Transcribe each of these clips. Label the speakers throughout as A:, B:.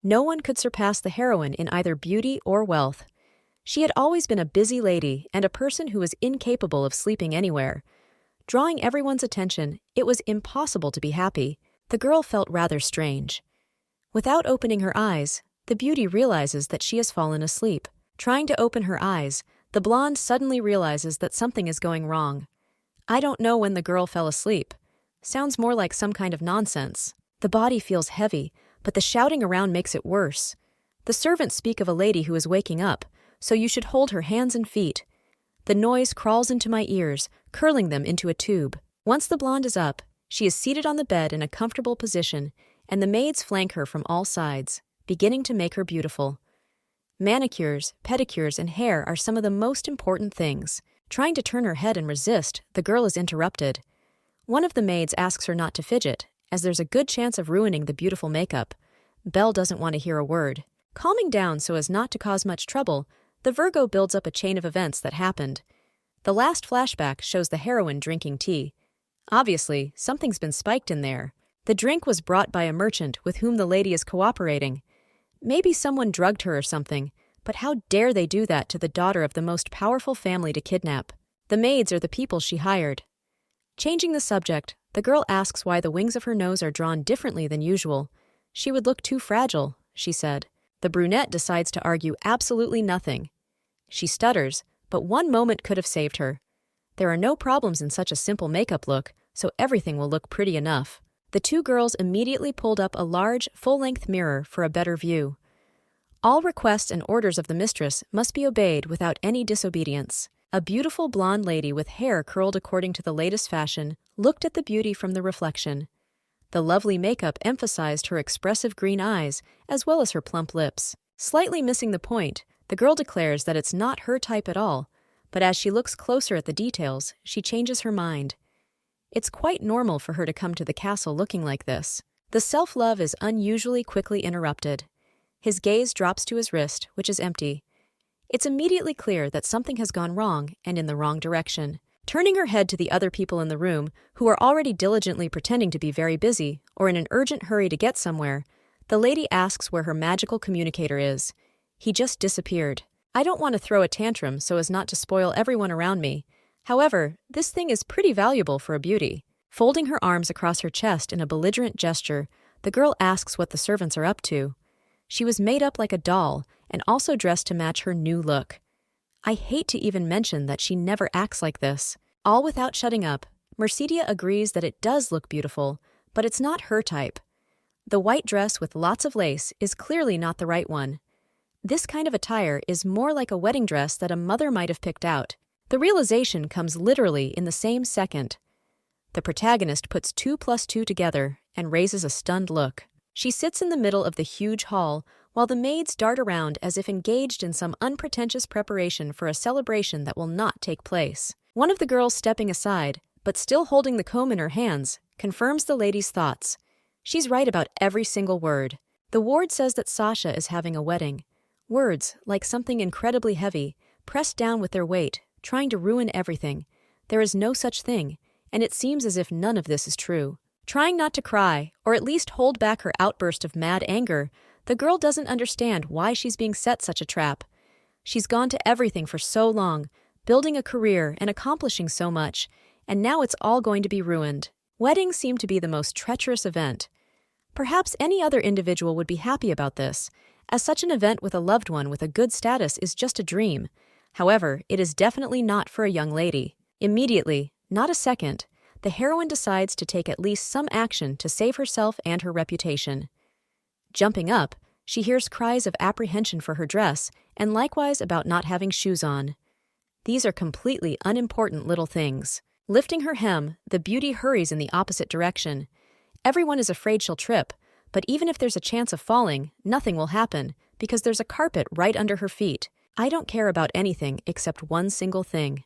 A: No one could surpass the heroine in either beauty or wealth. She had always been a busy lady and a person who was incapable of sleeping anywhere. Drawing everyone's attention, it was impossible to be happy. The girl felt rather strange. Without opening her eyes, the beauty realizes that she has fallen asleep. Trying to open her eyes, the blonde suddenly realizes that something is going wrong. I don't know when the girl fell asleep. Sounds more like some kind of nonsense. The body feels heavy, but the shouting around makes it worse. The servants speak of a lady who is waking up, so you should hold her hands and feet. The noise crawls into my ears, curling them into a tube. Once the blonde is up, she is seated on the bed in a comfortable position, and the maids flank her from all sides, beginning to make her beautiful. Manicures, pedicures, and hair are some of the most important things. Trying to turn her head and resist, the girl is interrupted. One of the maids asks her not to fidget, as there's a good chance of ruining the beautiful makeup. Belle doesn't want to hear a word. Calming down so as not to cause much trouble, the Virgo builds up a chain of events that happened. The last flashback shows the heroine drinking tea. Obviously, something's been spiked in there. The drink was brought by a merchant with whom the lady is cooperating. Maybe someone drugged her or something, but how dare they do that to the daughter of the most powerful family to kidnap? The maids are the people she hired. Changing the subject, the girl asks why the wings of her nose are drawn differently than usual. She would look too fragile, she said. The brunette decides to argue absolutely nothing. She stutters, but one moment could have saved her. There are no problems in such a simple makeup look, so everything will look pretty enough. The two girls immediately pulled up a large, full-length mirror for a better view. All requests and orders of the mistress must be obeyed without any disobedience. A beautiful blonde lady with hair curled according to the latest fashion looked at the beauty from the reflection. The lovely makeup emphasized her expressive green eyes as well as her plump lips. Slightly missing the point, the girl declares that it's not her type at all, but as she looks closer at the details, she changes her mind. It's quite normal for her to come to the castle looking like this. The self-love is unusually quickly interrupted. His gaze drops to his wrist, which is empty. It's immediately clear that something has gone wrong and in the wrong direction. Turning her head to the other people in the room, who are already diligently pretending to be very busy or in an urgent hurry to get somewhere, the lady asks where her magical communicator is. He just disappeared. I don't want to throw a tantrum so as not to spoil everyone around me. However, this thing is pretty valuable for a beauty. Folding her arms across her chest in a belligerent gesture, the girl asks what the servants are up to. She was made up like a doll and also dressed to match her new look. I hate to even mention that she never acts like this. All without shutting up, Mercedia agrees that it does look beautiful, but it's not her type. The white dress with lots of lace is clearly not the right one. This kind of attire is more like a wedding dress that a mother might have picked out. The realization comes literally in the same second. The protagonist puts 2 plus 2 together and raises a stunned look. She sits in the middle of the huge hall while the maids dart around as if engaged in some unpretentious preparation for a celebration that will not take place. One of the girls stepping aside, but still holding the comb in her hands, confirms the lady's thoughts. She's right about every single word. The ward says that Sasha is having a wedding. Words, like something incredibly heavy, pressed down with their weight, trying to ruin everything. There is no such thing, and it seems as if none of this is true. Trying not to cry, or at least hold back her outburst of mad anger, the girl doesn't understand why she's being set such a trap. She's gone to everything for so long, building a career and accomplishing so much, and now it's all going to be ruined. Weddings seem to be the most treacherous event. Perhaps any other individual would be happy about this, as such an event with a loved one with a good status is just a dream. However, it is definitely not for a young lady. Immediately, not a second, the heroine decides to take at least some action to save herself and her reputation. Jumping up, she hears cries of apprehension for her dress and likewise about not having shoes on. These are completely unimportant little things. Lifting her hem, the beauty hurries in the opposite direction. Everyone is afraid she'll trip, but even if there's a chance of falling, nothing will happen because there's a carpet right under her feet. I don't care about anything except one single thing.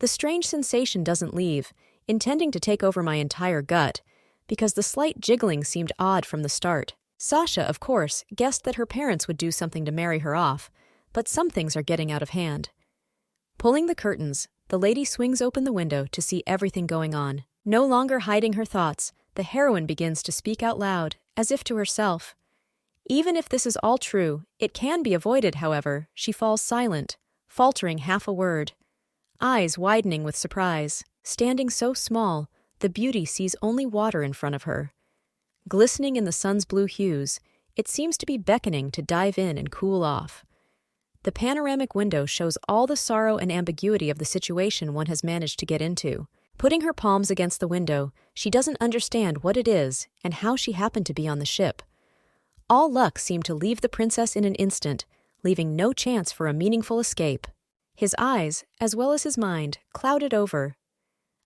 A: The strange sensation doesn't leave, intending to take over my entire gut, because the slight jiggling seemed odd from the start. Sasha, of course, guessed that her parents would do something to marry her off, but some things are getting out of hand. Pulling the curtains, the lady swings open the window to see everything going on. No longer hiding her thoughts, the heroine begins to speak out loud, as if to herself. Even if this is all true, it can be avoided, however. She falls silent, faltering half a word. Eyes widening with surprise. Standing so small, the beauty sees only water in front of her. Glistening in the sun's blue hues, it seems to be beckoning to dive in and cool off. The panoramic window shows all the sorrow and ambiguity of the situation one has managed to get into. Putting her palms against the window, she doesn't understand what it is and how she happened to be on the ship. All luck seemed to leave the princess in an instant, leaving no chance for a meaningful escape. His eyes, as well as his mind, clouded over.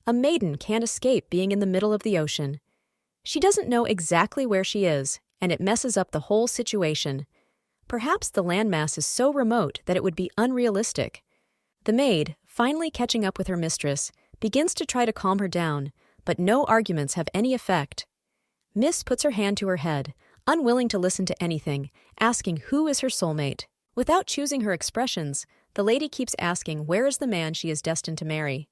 A: A maiden can't escape being in the middle of the ocean. She doesn't know exactly where she is, and it messes up the whole situation. Perhaps the landmass is so remote that it would be unrealistic. The maid, finally catching up with her mistress, begins to try to calm her down, but no arguments have any effect. Miss puts her hand to her head, unwilling to listen to anything, asking who is her soulmate. Without choosing her expressions, the lady keeps asking where is the man she is destined to marry.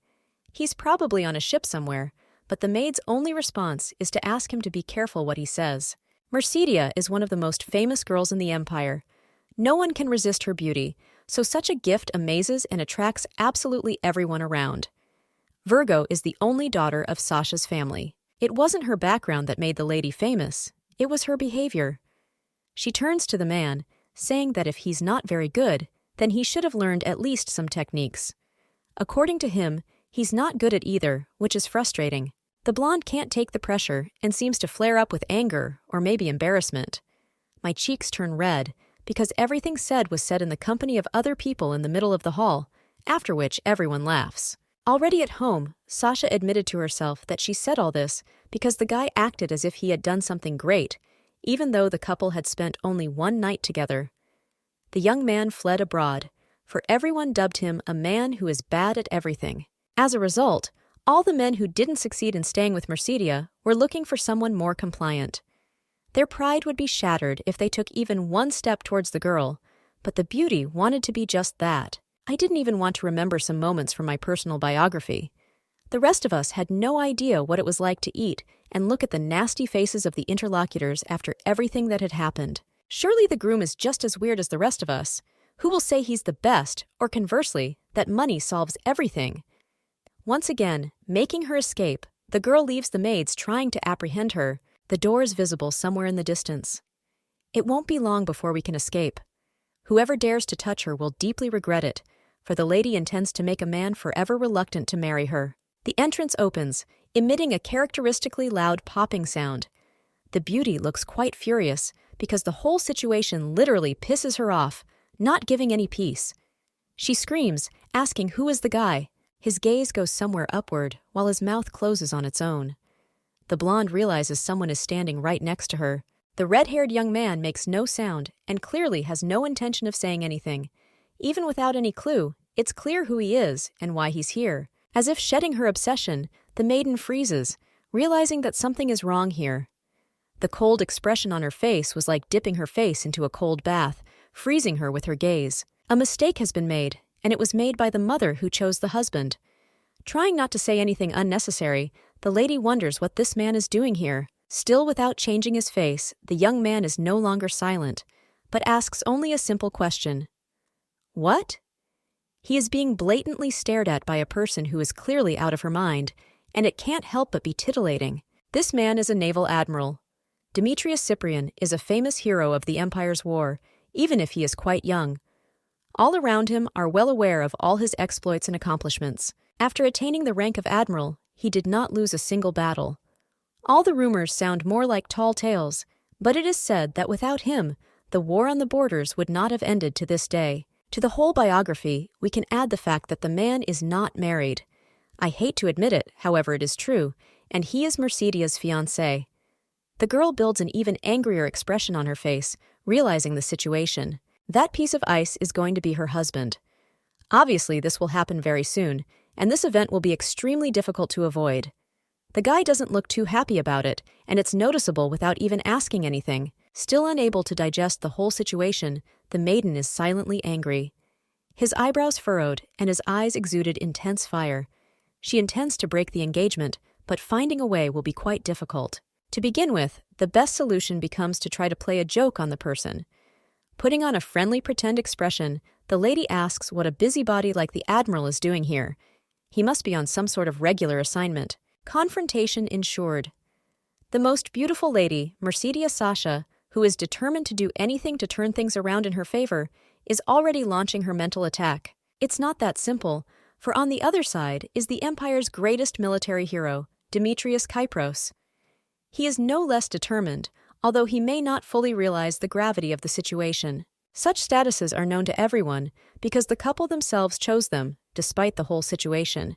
A: He's probably on a ship somewhere, but the maid's only response is to ask him to be careful what he says. Mercedia is one of the most famous girls in the empire. No one can resist her beauty, so such a gift amazes and attracts absolutely everyone around. Virgo is the only daughter of Sasha's family. It wasn't her background that made the lady famous, it was her behavior. She turns to the man, saying that if he's not very good, then he should have learned at least some techniques. According to him, he's not good at either, which is frustrating. The blonde can't take the pressure and seems to flare up with anger or maybe embarrassment. My cheeks turn red because everything said was said in the company of other people in the middle of the hall, after which everyone laughs. Already at home, Sasha admitted to herself that she said all this because the guy acted as if he had done something great, even though the couple had spent only one night together. The young man fled abroad, for everyone dubbed him a man who is bad at everything. As a result, all the men who didn't succeed in staying with Mercedia were looking for someone more compliant. Their pride would be shattered if they took even one step towards the girl, but the beauty wanted to be just that. I didn't even want to remember some moments from my personal biography. The rest of us had no idea what it was like to eat and look at the nasty faces of the interlocutors after everything that had happened. Surely the groom is just as weird as the rest of us. Who will say he's the best, or conversely, that money solves everything? Once again, making her escape, the girl leaves the maids trying to apprehend her. The door is visible somewhere in the distance. It won't be long before we can escape. Whoever dares to touch her will deeply regret it, for the lady intends to make a man forever reluctant to marry her. The entrance opens, emitting a characteristically loud popping sound. The beauty looks quite furious, because the whole situation literally pisses her off, not giving any peace. She screams, asking who is the guy. His gaze goes somewhere upward, while his mouth closes on its own. The blonde realizes someone is standing right next to her. The red-haired young man makes no sound, and clearly has no intention of saying anything. Even without any clue, it's clear who he is and why he's here. As if shedding her obsession, the maiden freezes, realizing that something is wrong here. The cold expression on her face was like dipping her face into a cold bath, freezing her with her gaze. A mistake has been made, and it was made by the mother who chose the husband. Trying not to say anything unnecessary, the lady wonders what this man is doing here. Still without changing his face, the young man is no longer silent, but asks only a simple question. What? He is being blatantly stared at by a person who is clearly out of her mind, and it can't help but be titillating. This man is a naval admiral. Demetrius Cyprian is a famous hero of the Empire's war, even if he is quite young. All around him are well aware of all his exploits and accomplishments. After attaining the rank of admiral, he did not lose a single battle. All the rumors sound more like tall tales, but it is said that without him, the war on the borders would not have ended to this day. To the whole biography, we can add the fact that the man is not married. I hate to admit it, however it is true, and he is Mercedia's fiancé. The girl builds an even angrier expression on her face, realizing the situation. That piece of ice is going to be her husband. Obviously, this will happen very soon, and this event will be extremely difficult to avoid. The guy doesn't look too happy about it, and it's noticeable without even asking anything. Still unable to digest the whole situation, the maiden is silently angry. His eyebrows furrowed, and his eyes exuded intense fire. She intends to break the engagement, but finding a way will be quite difficult. To begin with, the best solution becomes to try to play a joke on the person. Putting on a friendly pretend expression, the lady asks what a busybody like the Admiral is doing here. He must be on some sort of regular assignment. Confrontation ensured. The most beautiful lady, Mercedes Sasha, who is determined to do anything to turn things around in her favor, is already launching her mental attack. It's not that simple, for on the other side is the Empire's greatest military hero, Demetrius Kypros. He is no less determined, although he may not fully realize the gravity of the situation. Such statuses are known to everyone because the couple themselves chose them, despite the whole situation.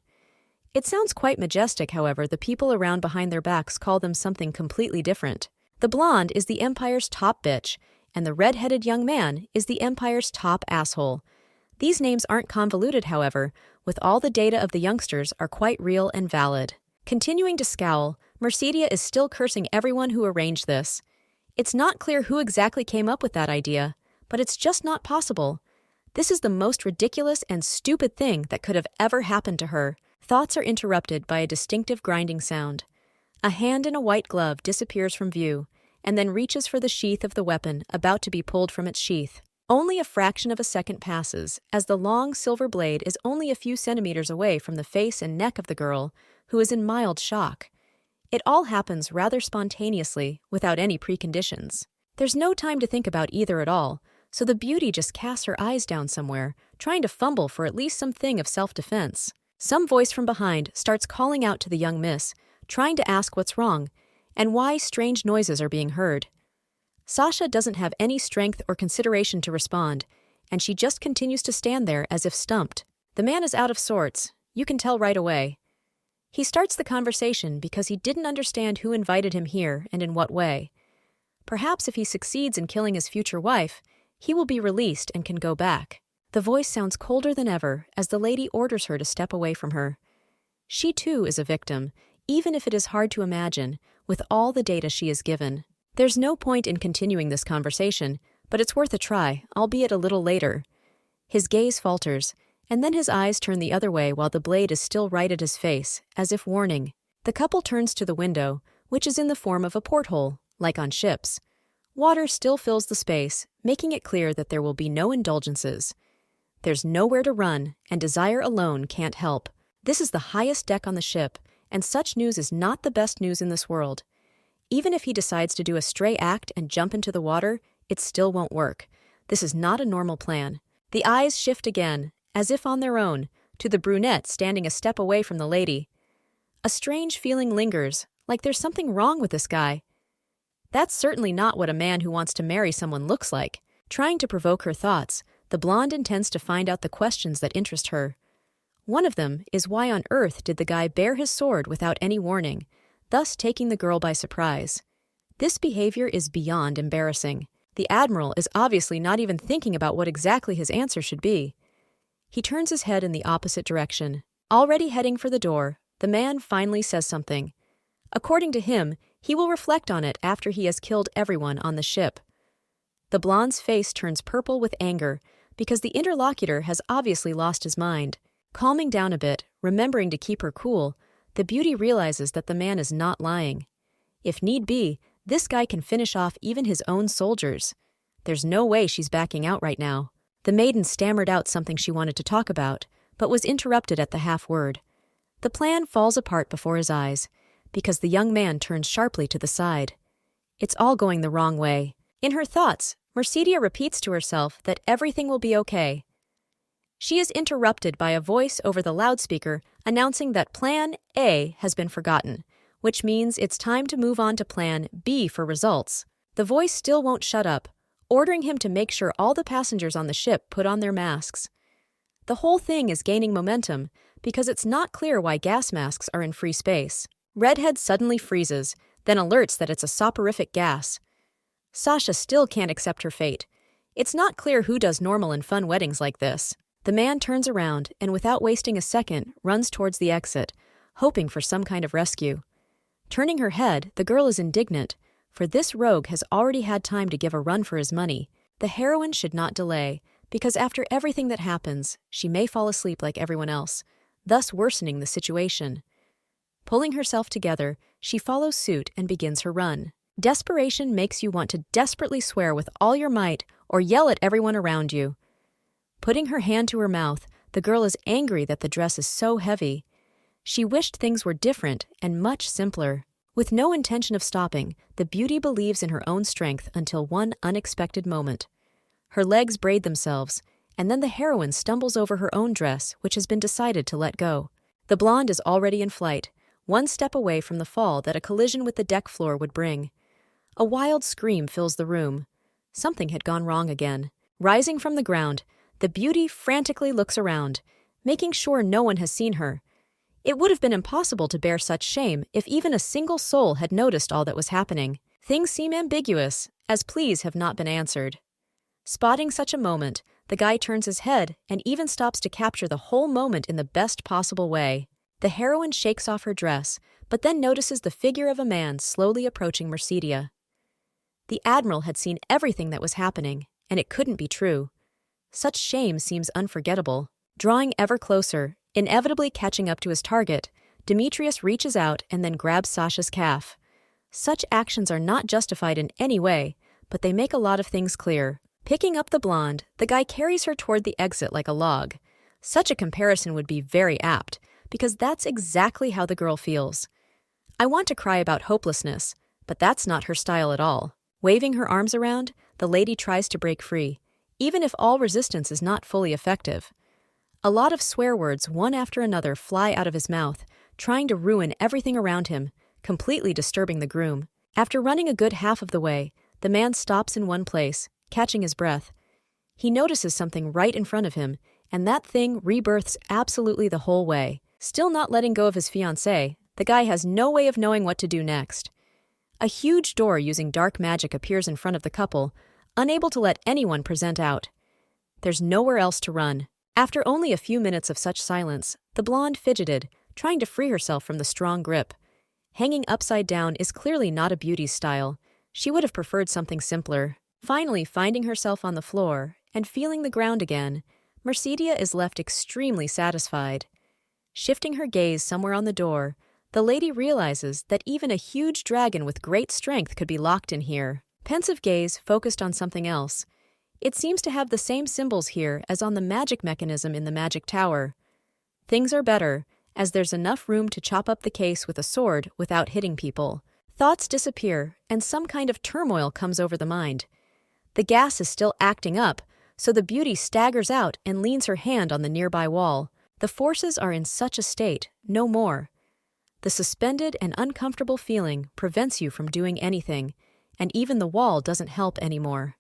A: It sounds quite majestic, however, the people around behind their backs call them something completely different. The blonde is the Empire's top bitch, and the red-headed young man is the Empire's top asshole. These names aren't convoluted, however, with all the data of the youngsters are quite real and valid. Continuing to scowl, Mercedes is still cursing everyone who arranged this. It's not clear who exactly came up with that idea, but it's just not possible. This is the most ridiculous and stupid thing that could have ever happened to her. Thoughts are interrupted by a distinctive grinding sound. A hand in a white glove disappears from view, and then reaches for the sheath of the weapon about to be pulled from its sheath. Only a fraction of a second passes, as the long silver blade is only a few centimeters away from the face and neck of the girl, who is in mild shock. It all happens rather spontaneously, without any preconditions. There's no time to think about either at all, so the beauty just casts her eyes down somewhere, trying to fumble for at least something of self-defense. Some voice from behind starts calling out to the young miss, trying to ask what's wrong, and why strange noises are being heard. Sasha doesn't have any strength or consideration to respond, and she just continues to stand there as if stumped. The man is out of sorts, you can tell right away. He starts the conversation because he didn't understand who invited him here and in what way. Perhaps if he succeeds in killing his future wife, he will be released and can go back. The voice sounds colder than ever as the lady orders her to step away from her. She too is a victim, even if it is hard to imagine, with all the data she is given. There's no point in continuing this conversation, but it's worth a try, albeit a little later. His gaze falters, and then his eyes turn the other way while the blade is still right at his face, as if warning. The couple turns to the window, which is in the form of a porthole, like on ships. Water still fills the space, making it clear that there will be no indulgences. There's nowhere to run, and desire alone can't help. This is the highest deck on the ship, and such news is not the best news in this world. Even if he decides to do a stray act and jump into the water, it still won't work. This is not a normal plan. The eyes shift again, as if on their own, to the brunette standing a step away from the lady. A strange feeling lingers, like there's something wrong with this guy. That's certainly not what a man who wants to marry someone looks like. Trying to provoke her thoughts, the blonde intends to find out the questions that interest her. One of them is why on earth did the guy bare his sword without any warning, thus taking the girl by surprise. This behavior is beyond embarrassing. The Admiral is obviously not even thinking about what exactly his answer should be. He turns his head in the opposite direction. Already heading for the door, the man finally says something. According to him, he will reflect on it after he has killed everyone on the ship. The blonde's face turns purple with anger, because the interlocutor has obviously lost his mind. Calming down a bit, remembering to keep her cool, the beauty realizes that the man is not lying. If need be, this guy can finish off even his own soldiers. There's no way she's backing out right now. The maiden stammered out something she wanted to talk about, but was interrupted at the half-word. The plan falls apart before his eyes, because the young man turns sharply to the side. It's all going the wrong way. In her thoughts, Mercedes repeats to herself that everything will be okay. She is interrupted by a voice over the loudspeaker announcing that Plan A has been forgotten, which means it's time to move on to Plan B for results. The voice still won't shut up, ordering him to make sure all the passengers on the ship put on their masks. The whole thing is gaining momentum because it's not clear why gas masks are in free space. Redhead suddenly freezes, then alerts that it's a soporific gas. Sasha still can't accept her fate. It's not clear who does normal and fun weddings like this. The man turns around and without wasting a second runs towards the exit, hoping for some kind of rescue. Turning her head, the girl is indignant, for this rogue has already had time to give a run for his money. The heroine should not delay, because after everything that happens, she may fall asleep like everyone else, thus worsening the situation. Pulling herself together, she follows suit and begins her run. Desperation makes you want to desperately swear with all your might or yell at everyone around you. Putting her hand to her mouth, the girl is angry that the dress is so heavy. She wished things were different and much simpler. With no intention of stopping, the beauty believes in her own strength until one unexpected moment. Her legs braid themselves, and then the heroine stumbles over her own dress, which has been decided to let go. The blonde is already in flight, one step away from the fall that a collision with the deck floor would bring. A wild scream fills the room. Something had gone wrong again. Rising from the ground, the beauty frantically looks around, making sure no one has seen her. It would have been impossible to bear such shame if even a single soul had noticed all that was happening. Things seem ambiguous, as pleas have not been answered. Spotting such a moment, the guy turns his head and even stops to capture the whole moment in the best possible way. The heroine shakes off her dress, but then notices the figure of a man slowly approaching Mercedia. The Admiral had seen everything that was happening, and it couldn't be true. Such shame seems unforgettable. Drawing ever closer, inevitably catching up to his target, Demetrius reaches out and then grabs Sasha's calf. Such actions are not justified in any way, but they make a lot of things clear. Picking up the blonde, the guy carries her toward the exit like a log. Such a comparison would be very apt, because that's exactly how the girl feels. I want to cry about hopelessness, but that's not her style at all. Waving her arms around, the lady tries to break free, even if all resistance is not fully effective. A lot of swear words one after another fly out of his mouth, trying to ruin everything around him, completely disturbing the groom. After running a good half of the way, the man stops in one place, catching his breath. He notices something right in front of him, and that thing rebirths absolutely the whole way. Still not letting go of his fiancée, the guy has no way of knowing what to do next. A huge door using dark magic appears in front of the couple, unable to let anyone present out. There's nowhere else to run. After only a few minutes of such silence, the blonde fidgeted, trying to free herself from the strong grip. Hanging upside down is clearly not a beauty's style. She would have preferred something simpler. Finally finding herself on the floor and feeling the ground again, Mercedia is left extremely satisfied. Shifting her gaze somewhere on the door, the lady realizes that even a huge dragon with great strength could be locked in here. Pensive gaze focused on something else. It seems to have the same symbols here as on the magic mechanism in the magic tower. Things are better, as there's enough room to chop up the case with a sword without hitting people. Thoughts disappear, and some kind of turmoil comes over the mind. The gas is still acting up, so the beauty staggers out and leans her hand on the nearby wall. The forces are in such a state, no more. The suspended and uncomfortable feeling prevents you from doing anything, and even the wall doesn't help anymore.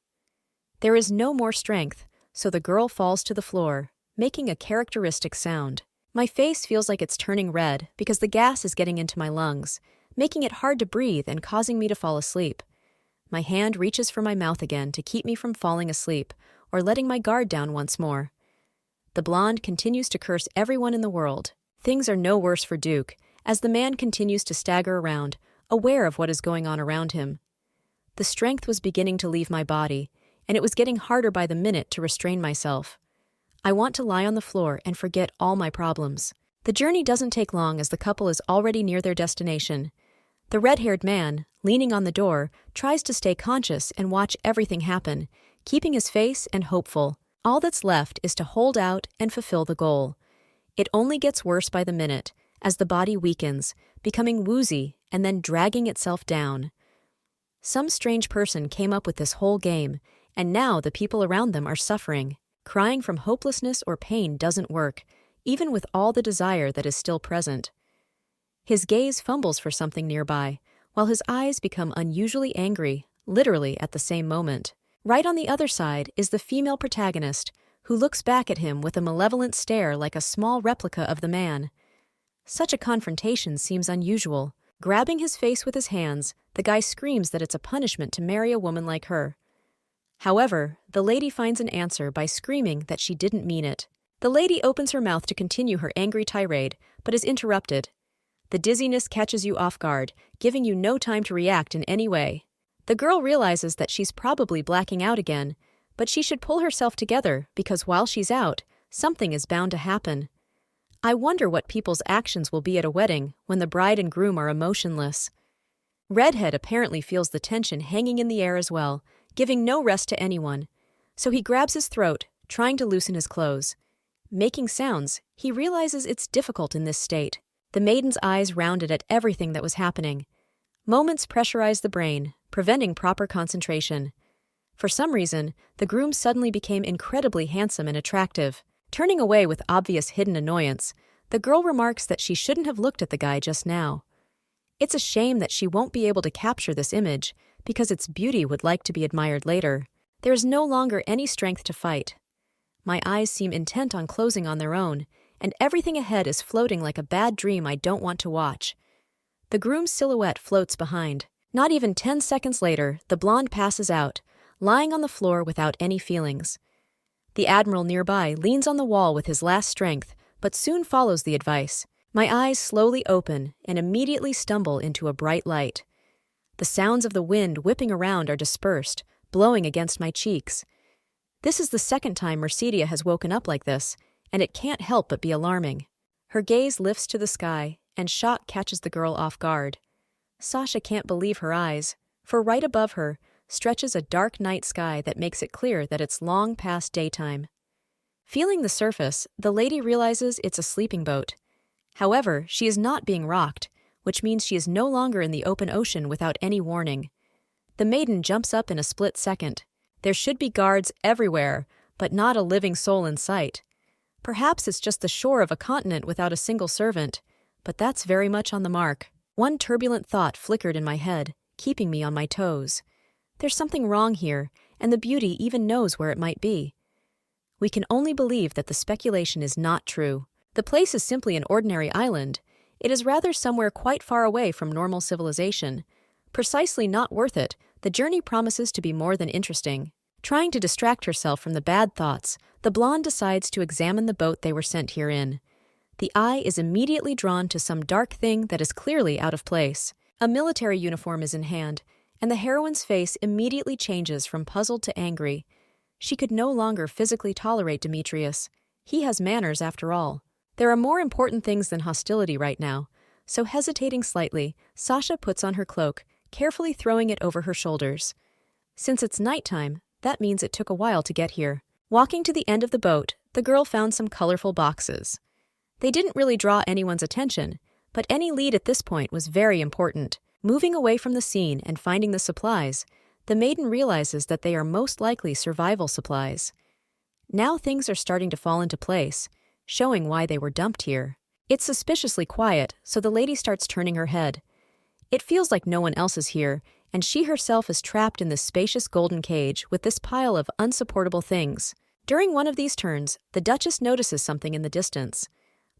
A: There is no more strength, so the girl falls to the floor, making a characteristic sound. My face feels like it's turning red because the gas is getting into my lungs, making it hard to breathe and causing me to fall asleep. My hand reaches for my mouth again to keep me from falling asleep or letting my guard down once more. The blonde continues to curse everyone in the world. Things are no worse for Duke, as the man continues to stagger around, aware of what is going on around him. The strength was beginning to leave my body, and it was getting harder by the minute to restrain myself. I want to lie on the floor and forget all my problems. The journey doesn't take long as the couple is already near their destination. The red-haired man, leaning on the door, tries to stay conscious and watch everything happen, keeping his face and hopeful. All that's left is to hold out and fulfill the goal. It only gets worse by the minute, as the body weakens, becoming woozy and then dragging itself down. Some strange person came up with this whole game, and now the people around them are suffering. Crying from hopelessness or pain doesn't work, even with all the desire that is still present. His gaze fumbles for something nearby, while his eyes become unusually angry, literally at the same moment. Right on the other side is the female protagonist, who looks back at him with a malevolent stare like a small replica of the man. Such a confrontation seems unusual. Grabbing his face with his hands, the guy screams that it's a punishment to marry a woman like her. However, the lady finds an answer by screaming that she didn't mean it. The lady opens her mouth to continue her angry tirade, but is interrupted. The dizziness catches you off guard, giving you no time to react in any way. The girl realizes that she's probably blacking out again, but she should pull herself together because while she's out, something is bound to happen. I wonder what people's actions will be at a wedding when the bride and groom are emotionless. Redhead apparently feels the tension hanging in the air as well, giving no rest to anyone. So he grabs his throat, trying to loosen his clothes. Making sounds, he realizes it's difficult in this state. The maiden's eyes rounded at everything that was happening. Moments pressurized the brain, preventing proper concentration. For some reason, the groom suddenly became incredibly handsome and attractive. Turning away with obvious hidden annoyance, the girl remarks that she shouldn't have looked at the guy just now. It's a shame that she won't be able to capture this image, because its beauty would like to be admired later. There is no longer any strength to fight. My eyes seem intent on closing on their own, and everything ahead is floating like a bad dream I don't want to watch. The groom's silhouette floats behind. Not even 10 seconds later, the blonde passes out, lying on the floor without any feelings. The admiral nearby leans on the wall with his last strength, but soon follows the advice. My eyes slowly open and immediately stumble into a bright light. The sounds of the wind whipping around are dispersed, blowing against my cheeks. This is the second time Mercedia has woken up like this, and it can't help but be alarming. Her gaze lifts to the sky, and shock catches the girl off guard. Sasha can't believe her eyes, for right above her stretches a dark night sky that makes it clear that it's long past daytime. Feeling the surface, the lady realizes it's a sleeping boat. However, she is not being rocked, which means she is no longer in the open ocean without any warning. The maiden jumps up in a split second. There should be guards everywhere, but not a living soul in sight. Perhaps it's just the shore of a continent without a single servant, but that's very much on the mark. One turbulent thought flickered in my head, keeping me on my toes. There's something wrong here, and the beauty even knows where it might be. We can only believe that the speculation is not true. The place is simply an ordinary island. It is rather somewhere quite far away from normal civilization. Precisely not worth it, the journey promises to be more than interesting. Trying to distract herself from the bad thoughts, the blonde decides to examine the boat they were sent here in. The eye is immediately drawn to some dark thing that is clearly out of place. A military uniform is in hand, and the heroine's face immediately changes from puzzled to angry. She could no longer physically tolerate Demetrius. He has manners after all. There are more important things than hostility right now, so hesitating slightly, Sasha puts on her cloak, carefully throwing it over her shoulders. Since it's nighttime, that means it took a while to get here. Walking to the end of the boat, the girl found some colorful boxes. They didn't really draw anyone's attention, but any lead at this point was very important. Moving away from the scene and finding the supplies, the maiden realizes that they are most likely survival supplies. Now things are starting to fall into place, showing why they were dumped here. It's suspiciously quiet, so the lady starts turning her head. It feels like no one else is here, and she herself is trapped in this spacious golden cage with this pile of unsupportable things. During one of these turns, the Duchess notices something in the distance.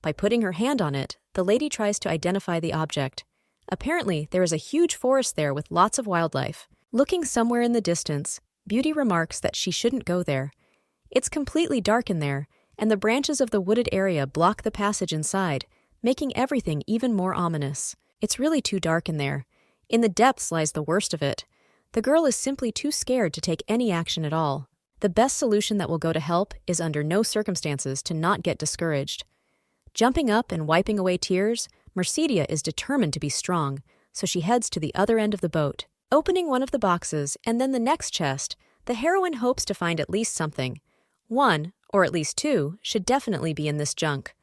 A: By putting her hand on it, the lady tries to identify the object. Apparently, there is a huge forest there with lots of wildlife. Looking somewhere in the distance, Beauty remarks that she shouldn't go there. It's completely dark in there, and the branches of the wooded area block the passage inside, making everything even more ominous. It's really too dark in there. In the depths lies the worst of it. The girl is simply too scared to take any action at all. The best solution that will go to help is under no circumstances to not get discouraged. Jumping up and wiping away tears, Mercedia is determined to be strong, so she heads to the other end of the boat. Opening one of the boxes and then the next chest, the heroine hopes to find at least something. One, or at least two, should definitely be in this junk.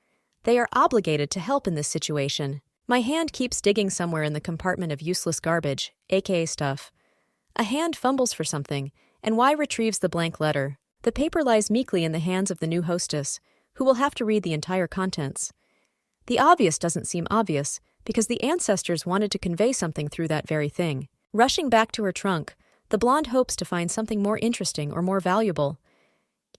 A: They are obligated to help in this situation. My hand keeps digging somewhere in the compartment of useless garbage, aka stuff. A hand fumbles for something, and Y retrieves the blank letter. The paper lies meekly in the hands of the new hostess, who will have to read the entire contents. The obvious doesn't seem obvious, because the ancestors wanted to convey something through that very thing. Rushing back to her trunk, the blonde hopes to find something more interesting or more valuable.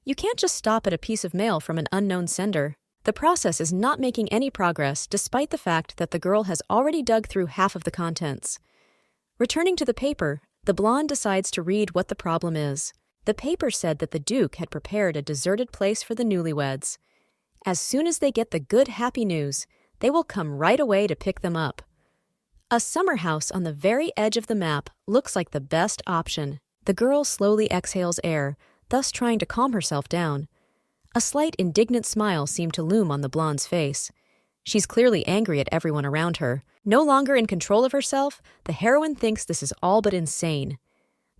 A: You can't just stop at a piece of mail from an unknown sender. The process is not making any progress despite the fact that the girl has already dug through half of the contents. Returning to the paper, the blonde decides to read what the problem is. The paper said that the Duke had prepared a deserted place for the newlyweds. As soon as they get the good, happy news, they will come right away to pick them up. A summer house on the very edge of the map looks like the best option. The girl slowly exhales air, thus trying to calm herself down. A slight indignant smile seemed to loom on the blonde's face. She's clearly angry at everyone around her. No longer in control of herself, the heroine thinks this is all but insane.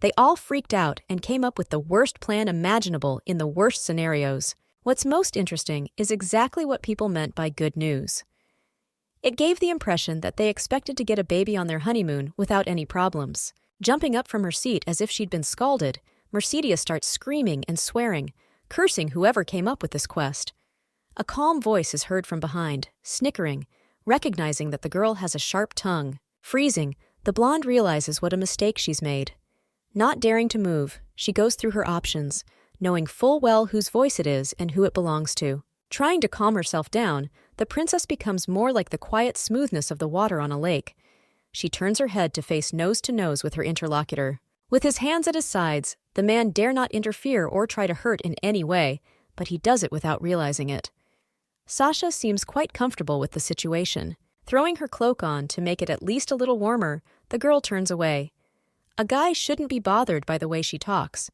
A: They all freaked out and came up with the worst plan imaginable in the worst scenarios. What's most interesting is exactly what people meant by good news. It gave the impression that they expected to get a baby on their honeymoon without any problems. Jumping up from her seat as if she'd been scalded, Mercedes starts screaming and swearing, cursing whoever came up with this quest. A calm voice is heard from behind, snickering, recognizing that the girl has a sharp tongue. Freezing, the blonde realizes what a mistake she's made. Not daring to move, she goes through her options, knowing full well whose voice it is and who it belongs to. Trying to calm herself down, the princess becomes more like the quiet smoothness of the water on a lake. She turns her head to face nose to nose with her interlocutor. With his hands at his sides, the man dare not interfere or try to hurt in any way, but he does it without realizing it. Sasha seems quite comfortable with the situation. Throwing her cloak on to make it at least a little warmer, the girl turns away. A guy shouldn't be bothered by the way she talks.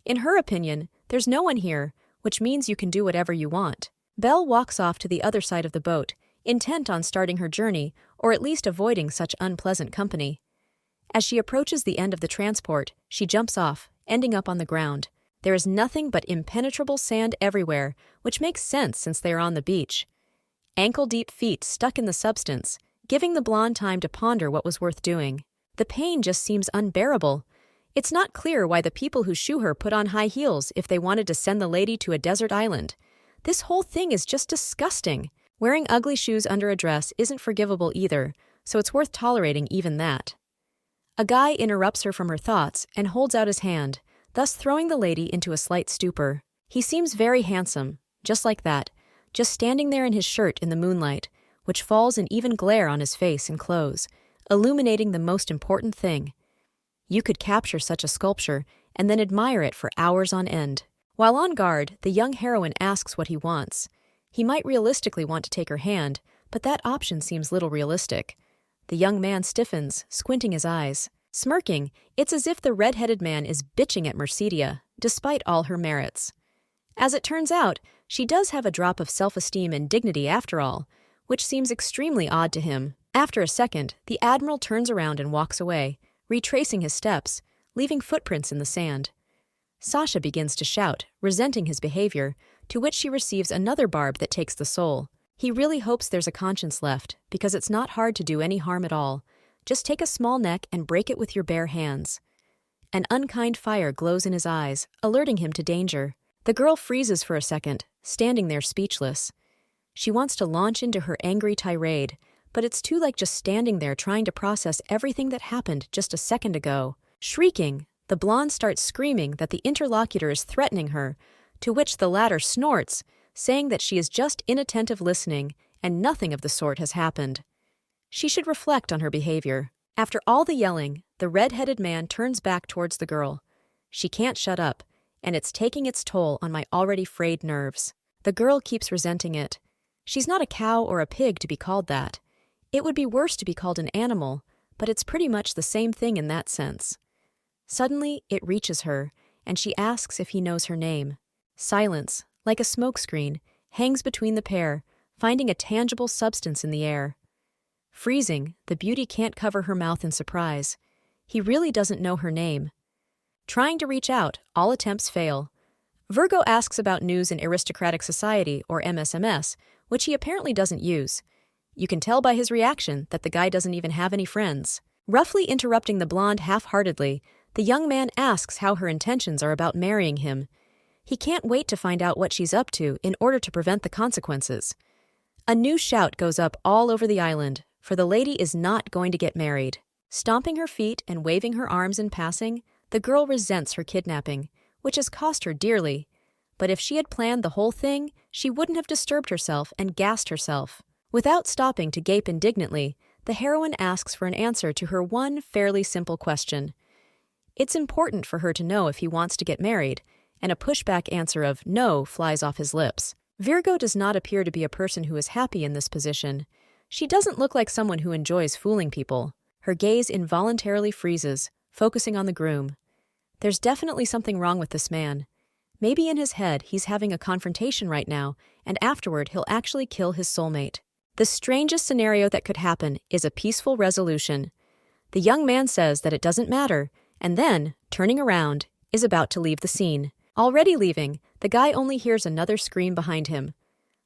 A: In her opinion, there's no one here, which means you can do whatever you want. Belle walks off to the other side of the boat, intent on starting her journey, or at least avoiding such unpleasant company. As she approaches the end of the transport, she jumps off, ending up on the ground. There is nothing but impenetrable sand everywhere, which makes sense since they are on the beach. Ankle-deep feet stuck in the substance, giving the blonde time to ponder what was worth doing. The pain just seems unbearable. It's not clear why the people who shoo her put on high heels if they wanted to send the lady to a desert island. This whole thing is just disgusting. Wearing ugly shoes under a dress isn't forgivable either, so it's worth tolerating even that. A guy interrupts her from her thoughts and holds out his hand, thus throwing the lady into a slight stupor. He seems very handsome, just like that, just standing there in his shirt in the moonlight, which falls in even glare on his face and clothes, illuminating the most important thing. You could capture such a sculpture and then admire it for hours on end. While on guard, the young heroine asks what he wants. He might realistically want to take her hand, but that option seems little realistic. The young man stiffens, squinting his eyes. Smirking, it's as if the red-headed man is bitching at Mercedes, despite all her merits. As it turns out, she does have a drop of self-esteem and dignity after all, which seems extremely odd to him. After a second, the admiral turns around and walks away, retracing his steps, leaving footprints in the sand. Sasha begins to shout, resenting his behavior, to which she receives another barb that takes the soul. He really hopes there's a conscience left, because it's not hard to do any harm at all. Just take a small neck and break it with your bare hands. An unkind fire glows in his eyes, alerting him to danger. The girl freezes for a second, standing there speechless. She wants to launch into her angry tirade, but it's too late just standing there trying to process everything that happened just a second ago. Shrieking, the blonde starts screaming that the interlocutor is threatening her, to which the latter snorts, saying that she is just inattentive listening and nothing of the sort has happened. She should reflect on her behavior. After all the yelling, the red-headed man turns back towards the girl. She can't shut up, and it's taking its toll on my already frayed nerves. The girl keeps resenting it. She's not a cow or a pig to be called that. It would be worse to be called an animal, but it's pretty much the same thing in that sense. Suddenly, it reaches her, and she asks if he knows her name. Silence, like a smokescreen, hangs between the pair, finding a tangible substance in the air. Freezing, the beauty can't cover her mouth in surprise. He really doesn't know her name. Trying to reach out, all attempts fail. Virgo asks about news in aristocratic society, or MSMS, which he apparently doesn't use. You can tell by his reaction that the guy doesn't even have any friends. Roughly interrupting the blonde half-heartedly, the young man asks how her intentions are about marrying him. He can't wait to find out what she's up to in order to prevent the consequences. A new shout goes up all over the island, for the lady is not going to get married. Stomping her feet and waving her arms in passing, the girl resents her kidnapping, which has cost her dearly. But if she had planned the whole thing, she wouldn't have disturbed herself and gassed herself. Without stopping to gape indignantly, the heroine asks for an answer to her one fairly simple question. It's important for her to know if he wants to get married, and a pushback answer of no flies off his lips. Virgo does not appear to be a person who is happy in this position. She doesn't look like someone who enjoys fooling people. Her gaze involuntarily freezes, focusing on the groom. There's definitely something wrong with this man. Maybe in his head he's having a confrontation right now, and afterward he'll actually kill his soulmate. The strangest scenario that could happen is a peaceful resolution. The young man says that it doesn't matter, and then, turning around, is about to leave the scene. Already leaving, the guy only hears another scream behind him.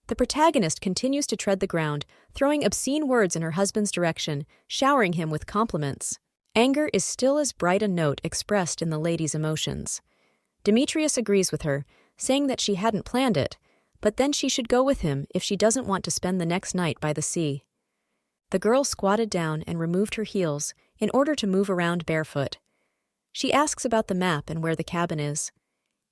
A: The protagonist continues to tread the ground, throwing obscene words in her husband's direction, showering him with compliments. Anger is still as bright a note expressed in the lady's emotions. Demetrius agrees with her, saying that she hadn't planned it, but then she should go with him if she doesn't want to spend the next night by the sea. The girl squatted down and removed her heels in order to move around barefoot. She asks about the map and where the cabin is.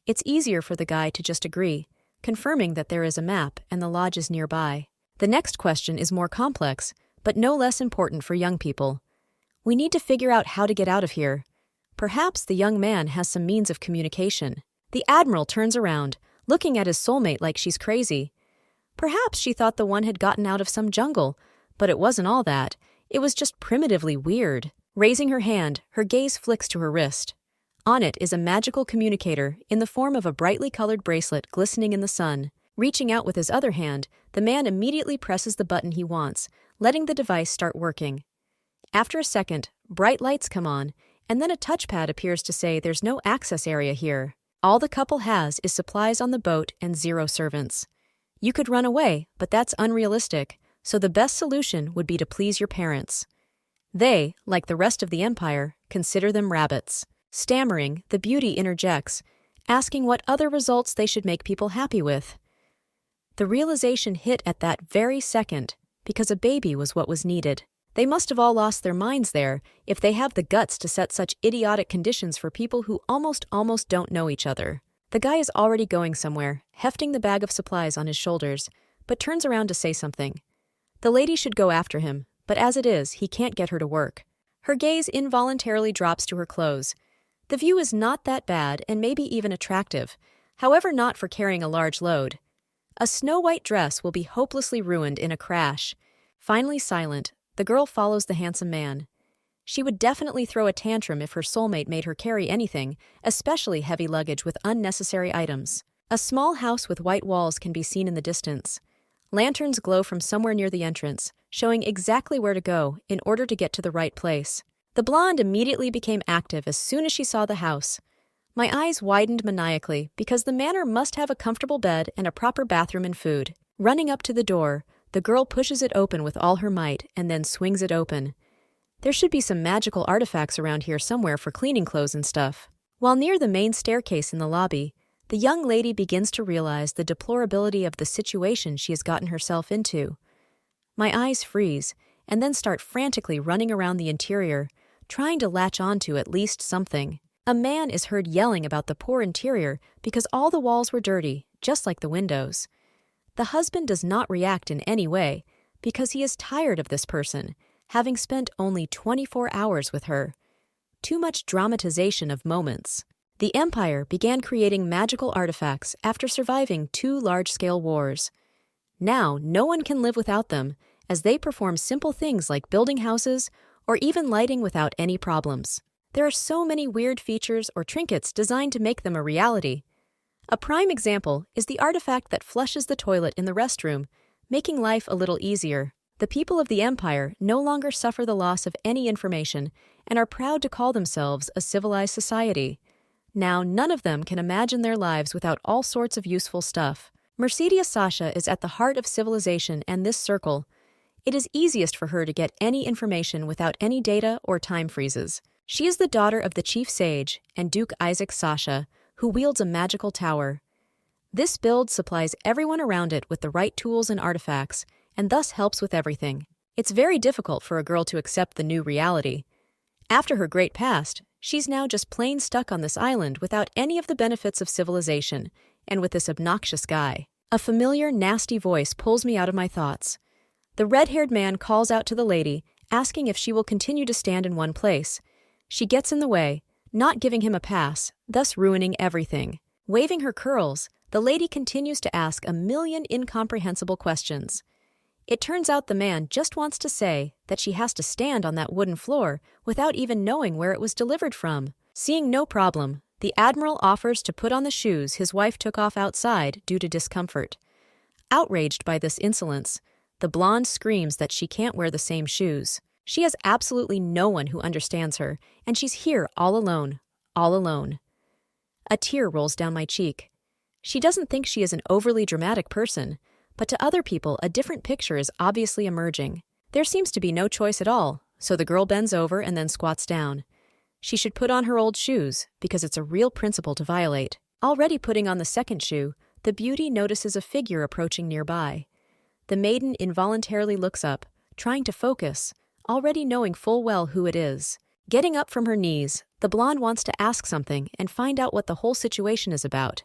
A: It's easier for the guy to just agree, confirming that there is a map and the lodge is nearby. The next question is more complex, but no less important for young people. We need to figure out how to get out of here. Perhaps the young man has some means of communication. The admiral turns around, looking at his soulmate like she's crazy. Perhaps she thought the one had gotten out of some jungle, but it wasn't all that. It was just primitively weird. Raising her hand, her gaze flicks to her wrist. On it is a magical communicator in the form of a brightly colored bracelet glistening in the sun. Reaching out with his other hand, the man immediately presses the button he wants, letting the device start working. After a second, bright lights come on, and then a touchpad appears to say there's no access area here. All the couple has is supplies on the boat and 0 servants. You could run away, but that's unrealistic, so the best solution would be to please your parents. They, like the rest of the empire, consider them rabbits. Stammering, the beauty interjects, asking what other results they should make people happy with. The realization hit at that very second, because a baby was what was needed. They must have all lost their minds there if they have the guts to set such idiotic conditions for people who almost don't know each other. The guy is already going somewhere, hefting the bag of supplies on his shoulders, but turns around to say something. The lady should go after him, but as it is, he can't get her to work. Her gaze involuntarily drops to her clothes. The view is not that bad and maybe even attractive, however not for carrying a large load. A snow-white dress will be hopelessly ruined in a crash. Finally silent, the girl follows the handsome man. She would definitely throw a tantrum if her soulmate made her carry anything, especially heavy luggage with unnecessary items. A small house with white walls can be seen in the distance. Lanterns glow from somewhere near the entrance, showing exactly where to go in order to get to the right place. The blonde immediately became active as soon as she saw the house. My eyes widened maniacally because the manor must have a comfortable bed and a proper bathroom and food. Running up to the door, the girl pushes it open with all her might and then swings it open. There should be some magical artifacts around here somewhere for cleaning clothes and stuff. While near the main staircase in the lobby, the young lady begins to realize the deplorability of the situation she has gotten herself into. My eyes freeze and then start frantically running around the interior, trying to latch onto at least something. A man is heard yelling about the poor interior because all the walls were dirty, just like the windows. The husband does not react in any way because he is tired of this person, having spent only 24 hours with her. Too much dramatization of moments. The Empire began creating magical artifacts after surviving 2 large-scale wars. Now, no one can live without them, as they perform simple things like building houses or even lighting without any problems. There are so many weird features or trinkets designed to make them a reality. A prime example is the artifact that flushes the toilet in the restroom, making life a little easier. The people of the Empire no longer suffer the loss of any information and are proud to call themselves a civilized society. Now, none of them can imagine their lives without all sorts of useful stuff. Mercedes Sasha is at the heart of civilization and this circle. It is easiest for her to get any information without any data or time freezes. She is the daughter of the chief sage and Duke Isaac Sasha, who wields a magical tower. This build supplies everyone around it with the right tools and artifacts, and thus helps with everything. It's very difficult for a girl to accept the new reality. After her great past, she's now just plain stuck on this island without any of the benefits of civilization, and with this obnoxious guy. A familiar, nasty voice pulls me out of my thoughts. The red-haired man calls out to the lady, asking if she will continue to stand in one place. She gets in the way, not giving him a pass, thus ruining everything. Waving her curls, the lady continues to ask a million incomprehensible questions. It turns out the man just wants to say that she has to stand on that wooden floor without even knowing where it was delivered from. Seeing no problem, the admiral offers to put on the shoes his wife took off outside due to discomfort. Outraged by this insolence, the blonde screams that she can't wear the same shoes. She has absolutely no one who understands her, and she's here all alone. All alone. A tear rolls down my cheek. She doesn't think she is an overly dramatic person, but to other people a different picture is obviously emerging. There seems to be no choice at all, so the girl bends over and then squats down. She should put on her old shoes, because it's a real principle to violate. Already putting on the second shoe, the beauty notices a figure approaching nearby. The maiden involuntarily looks up, trying to focus, already knowing full well who it is. Getting up from her knees, the blonde wants to ask something and find out what the whole situation is about.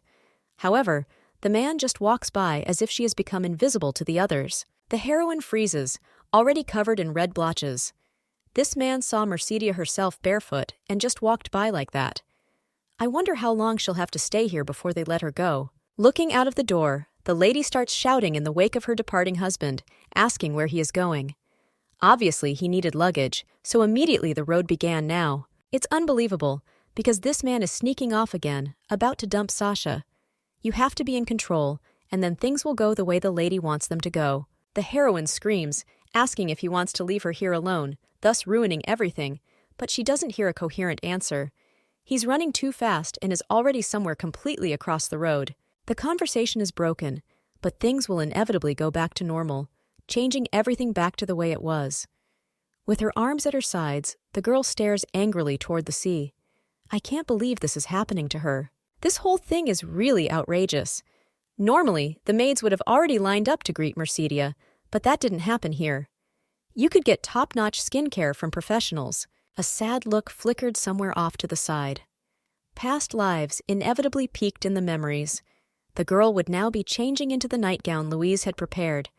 A: However, the man just walks by as if she has become invisible to the others. The heroine freezes, already covered in red blotches. This man saw Mercedia herself barefoot and just walked by like that. I wonder how long she'll have to stay here before they let her go. Looking out of the door, the lady starts shouting in the wake of her departing husband, asking where he is going. Obviously, he needed luggage, so immediately the road began now. It's unbelievable, because this man is sneaking off again, about to dump Sasha. You have to be in control, and then things will go the way the lady wants them to go. The heroine screams, asking if he wants to leave her here alone, thus ruining everything, but she doesn't hear a coherent answer. He's running too fast and is already somewhere completely across the road. The conversation is broken, but things will inevitably go back to normal, changing everything back to the way it was. With her arms at her sides, the girl stares angrily toward the sea. I can't believe this is happening to her. This whole thing is really outrageous. Normally, the maids would have already lined up to greet Mercedia, but that didn't happen here. You could get top-notch skincare from professionals. A sad look flickered somewhere off to the side. Past lives inevitably peaked in the memories. The girl would now be changing into the nightgown Louise had prepared.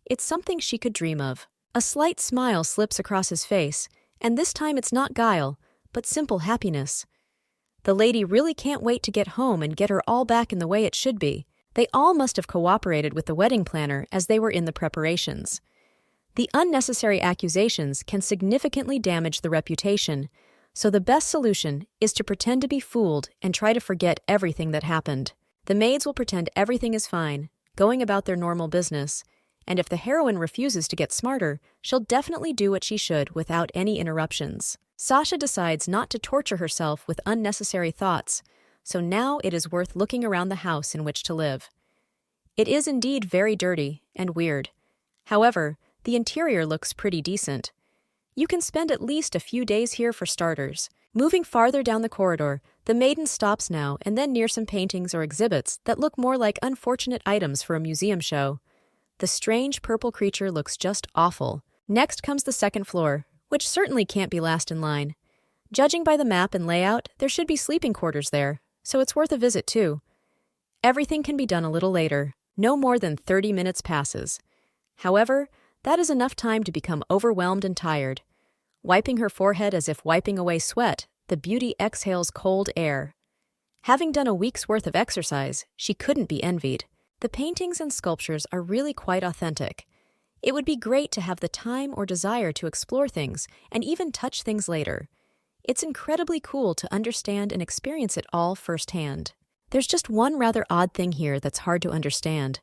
A: It's something she could dream of. A slight smile slips across his face, and this time it's not guile, but simple happiness. The lady really can't wait to get home and get her all back in the way it should be. They all must have cooperated with the wedding planner as they were in the preparations. The unnecessary accusations can significantly damage the reputation, so the best solution is to pretend to be fooled and try to forget everything that happened. The maids will pretend everything is fine, going about their normal business, and if the heroine refuses to get smarter, she'll definitely do what she should without any interruptions. Sasha decides not to torture herself with unnecessary thoughts, so now it is worth looking around the house in which to live. It is indeed very dirty and weird. However, the interior looks pretty decent. You can spend at least a few days here for starters. Moving farther down the corridor, the maiden stops now and then near some paintings or exhibits that look more like unfortunate items for a museum show. The strange purple creature looks just awful. Next comes the second floor, which certainly can't be last in line. Judging by the map and layout, there should be sleeping quarters there, so it's worth a visit too. Everything can be done a little later. No more than 30 minutes passes. However, that is enough time to become overwhelmed and tired. Wiping her forehead as if wiping away sweat, the beauty exhales cold air. Having done a week's worth of exercise, she couldn't be envied. The paintings and sculptures are really quite authentic. It would be great to have the time or desire to explore things and even touch things later. It's incredibly cool to understand and experience it all firsthand. There's just one rather odd thing here that's hard to understand.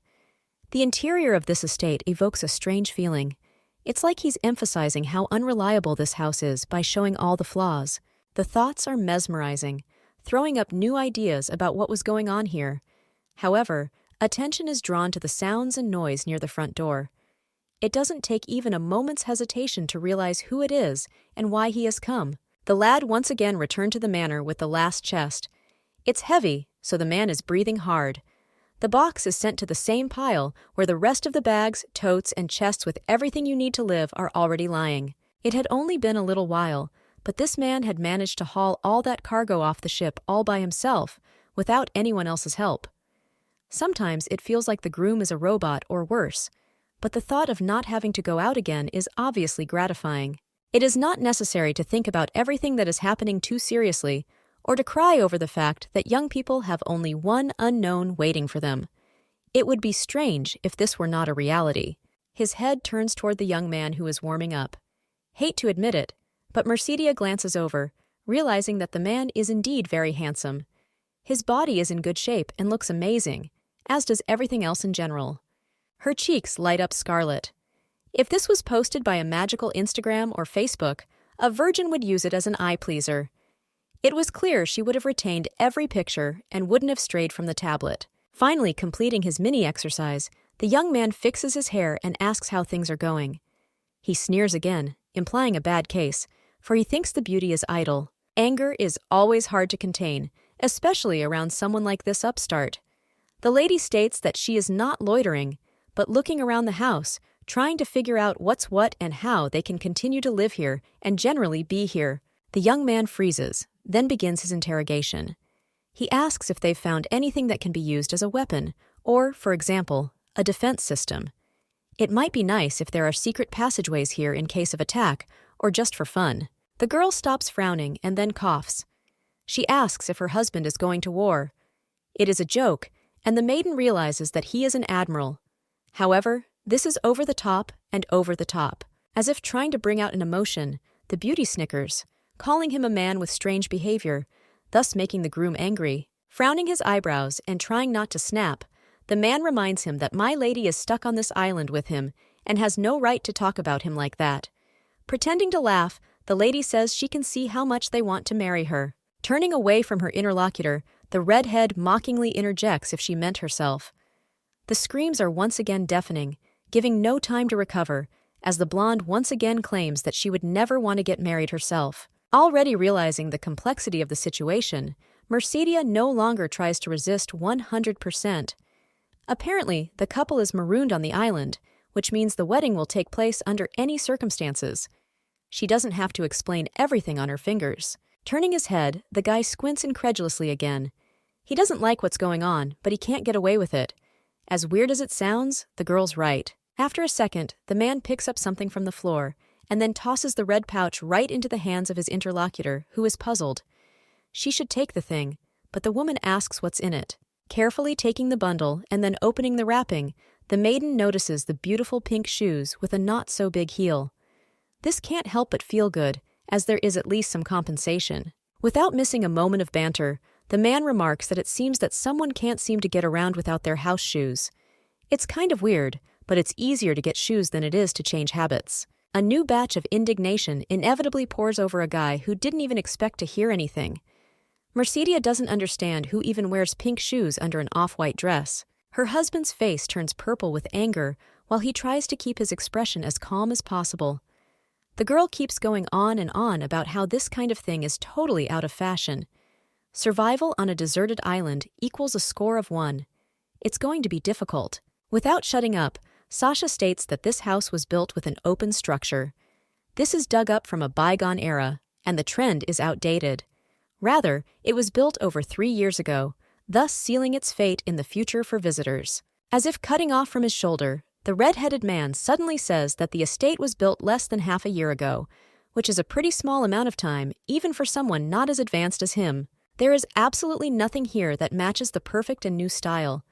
A: The interior of this estate evokes a strange feeling. It's like he's emphasizing how unreliable this house is by showing all the flaws. The thoughts are mesmerizing, throwing up new ideas about what was going on here. However, attention is drawn to the sounds and noise near the front door. It doesn't take even a moment's hesitation to realize who it is and why he has come. The lad once again returned to the manor with the last chest. It's heavy, so the man is breathing hard. The box is sent to the same pile where the rest of the bags, totes, and chests with everything you need to live are already lying. It had only been a little while, but this man had managed to haul all that cargo off the ship all by himself, without anyone else's help. Sometimes it feels like the groom is a robot or worse, but the thought of not having to go out again is obviously gratifying. It is not necessary to think about everything that is happening too seriously, or to cry over the fact that young people have only one unknown waiting for them. It would be strange if this were not a reality. His head turns toward the young man who is warming up. Hate to admit it, but Mercedia glances over, realizing that the man is indeed very handsome. His body is in good shape and looks amazing, as does everything else in general. Her cheeks light up scarlet. If this was posted by a magical Instagram or Facebook, a virgin would use it as an eye-pleaser. It was clear she would have retained every picture and wouldn't have strayed from the tablet. Finally completing his mini-exercise, the young man fixes his hair and asks how things are going. He sneers again, implying a bad case, for he thinks the beauty is idle. Anger is always hard to contain, especially around someone like this upstart. The lady states that she is not loitering, but looking around the house, trying to figure out what's what and how they can continue to live here and generally be here. The young man freezes, then begins his interrogation. He asks if they've found anything that can be used as a weapon, or, for example, a defense system. It might be nice if there are secret passageways here in case of attack, or just for fun. The girl stops frowning and then coughs. She asks if her husband is going to war. It is a joke, and the maiden realizes that he is an admiral. However, this is over the top and over the top. As if trying to bring out an emotion, the beauty snickers, calling him a man with strange behavior, thus making the groom angry. Frowning his eyebrows and trying not to snap, the man reminds him that my lady is stuck on this island with him and has no right to talk about him like that. Pretending to laugh, the lady says she can see how much they want to marry her. Turning away from her interlocutor, the redhead mockingly interjects if she meant herself. The screams are once again deafening, giving no time to recover, as the blonde once again claims that she would never want to get married herself. Already realizing the complexity of the situation, Mercedia no longer tries to resist 100%. Apparently, the couple is marooned on the island, which means the wedding will take place under any circumstances. She doesn't have to explain everything on her fingers. Turning his head, the guy squints incredulously again. He doesn't like what's going on, but he can't get away with it. As weird as it sounds, the girl's right. After a second, the man picks up something from the floor, and then tosses the red pouch right into the hands of his interlocutor, who is puzzled. She should take the thing, but the woman asks what's in it. Carefully taking the bundle and then opening the wrapping, the maiden notices the beautiful pink shoes with a not-so-big heel. This can't help but feel good, as there is at least some compensation. Without missing a moment of banter, the man remarks that it seems that someone can't seem to get around without their house shoes. It's kind of weird, but it's easier to get shoes than it is to change habits. A new batch of indignation inevitably pours over a guy who didn't even expect to hear anything. Mercedia doesn't understand who even wears pink shoes under an off-white dress. Her husband's face turns purple with anger while he tries to keep his expression as calm as possible. The girl keeps going on and on about how this kind of thing is totally out of fashion. Survival on a deserted island equals a score of 1. It's going to be difficult. Without shutting up, Sasha states that this house was built with an open structure. This is dug up from a bygone era, and the trend is outdated. Rather, it was built over 3 years ago, thus sealing its fate in the future for visitors. As if cutting off from his shoulder, the red-headed man suddenly says that the estate was built less than half a year ago, which is a pretty small amount of time even for someone not as advanced as him. There is absolutely nothing here that matches the perfect and new style.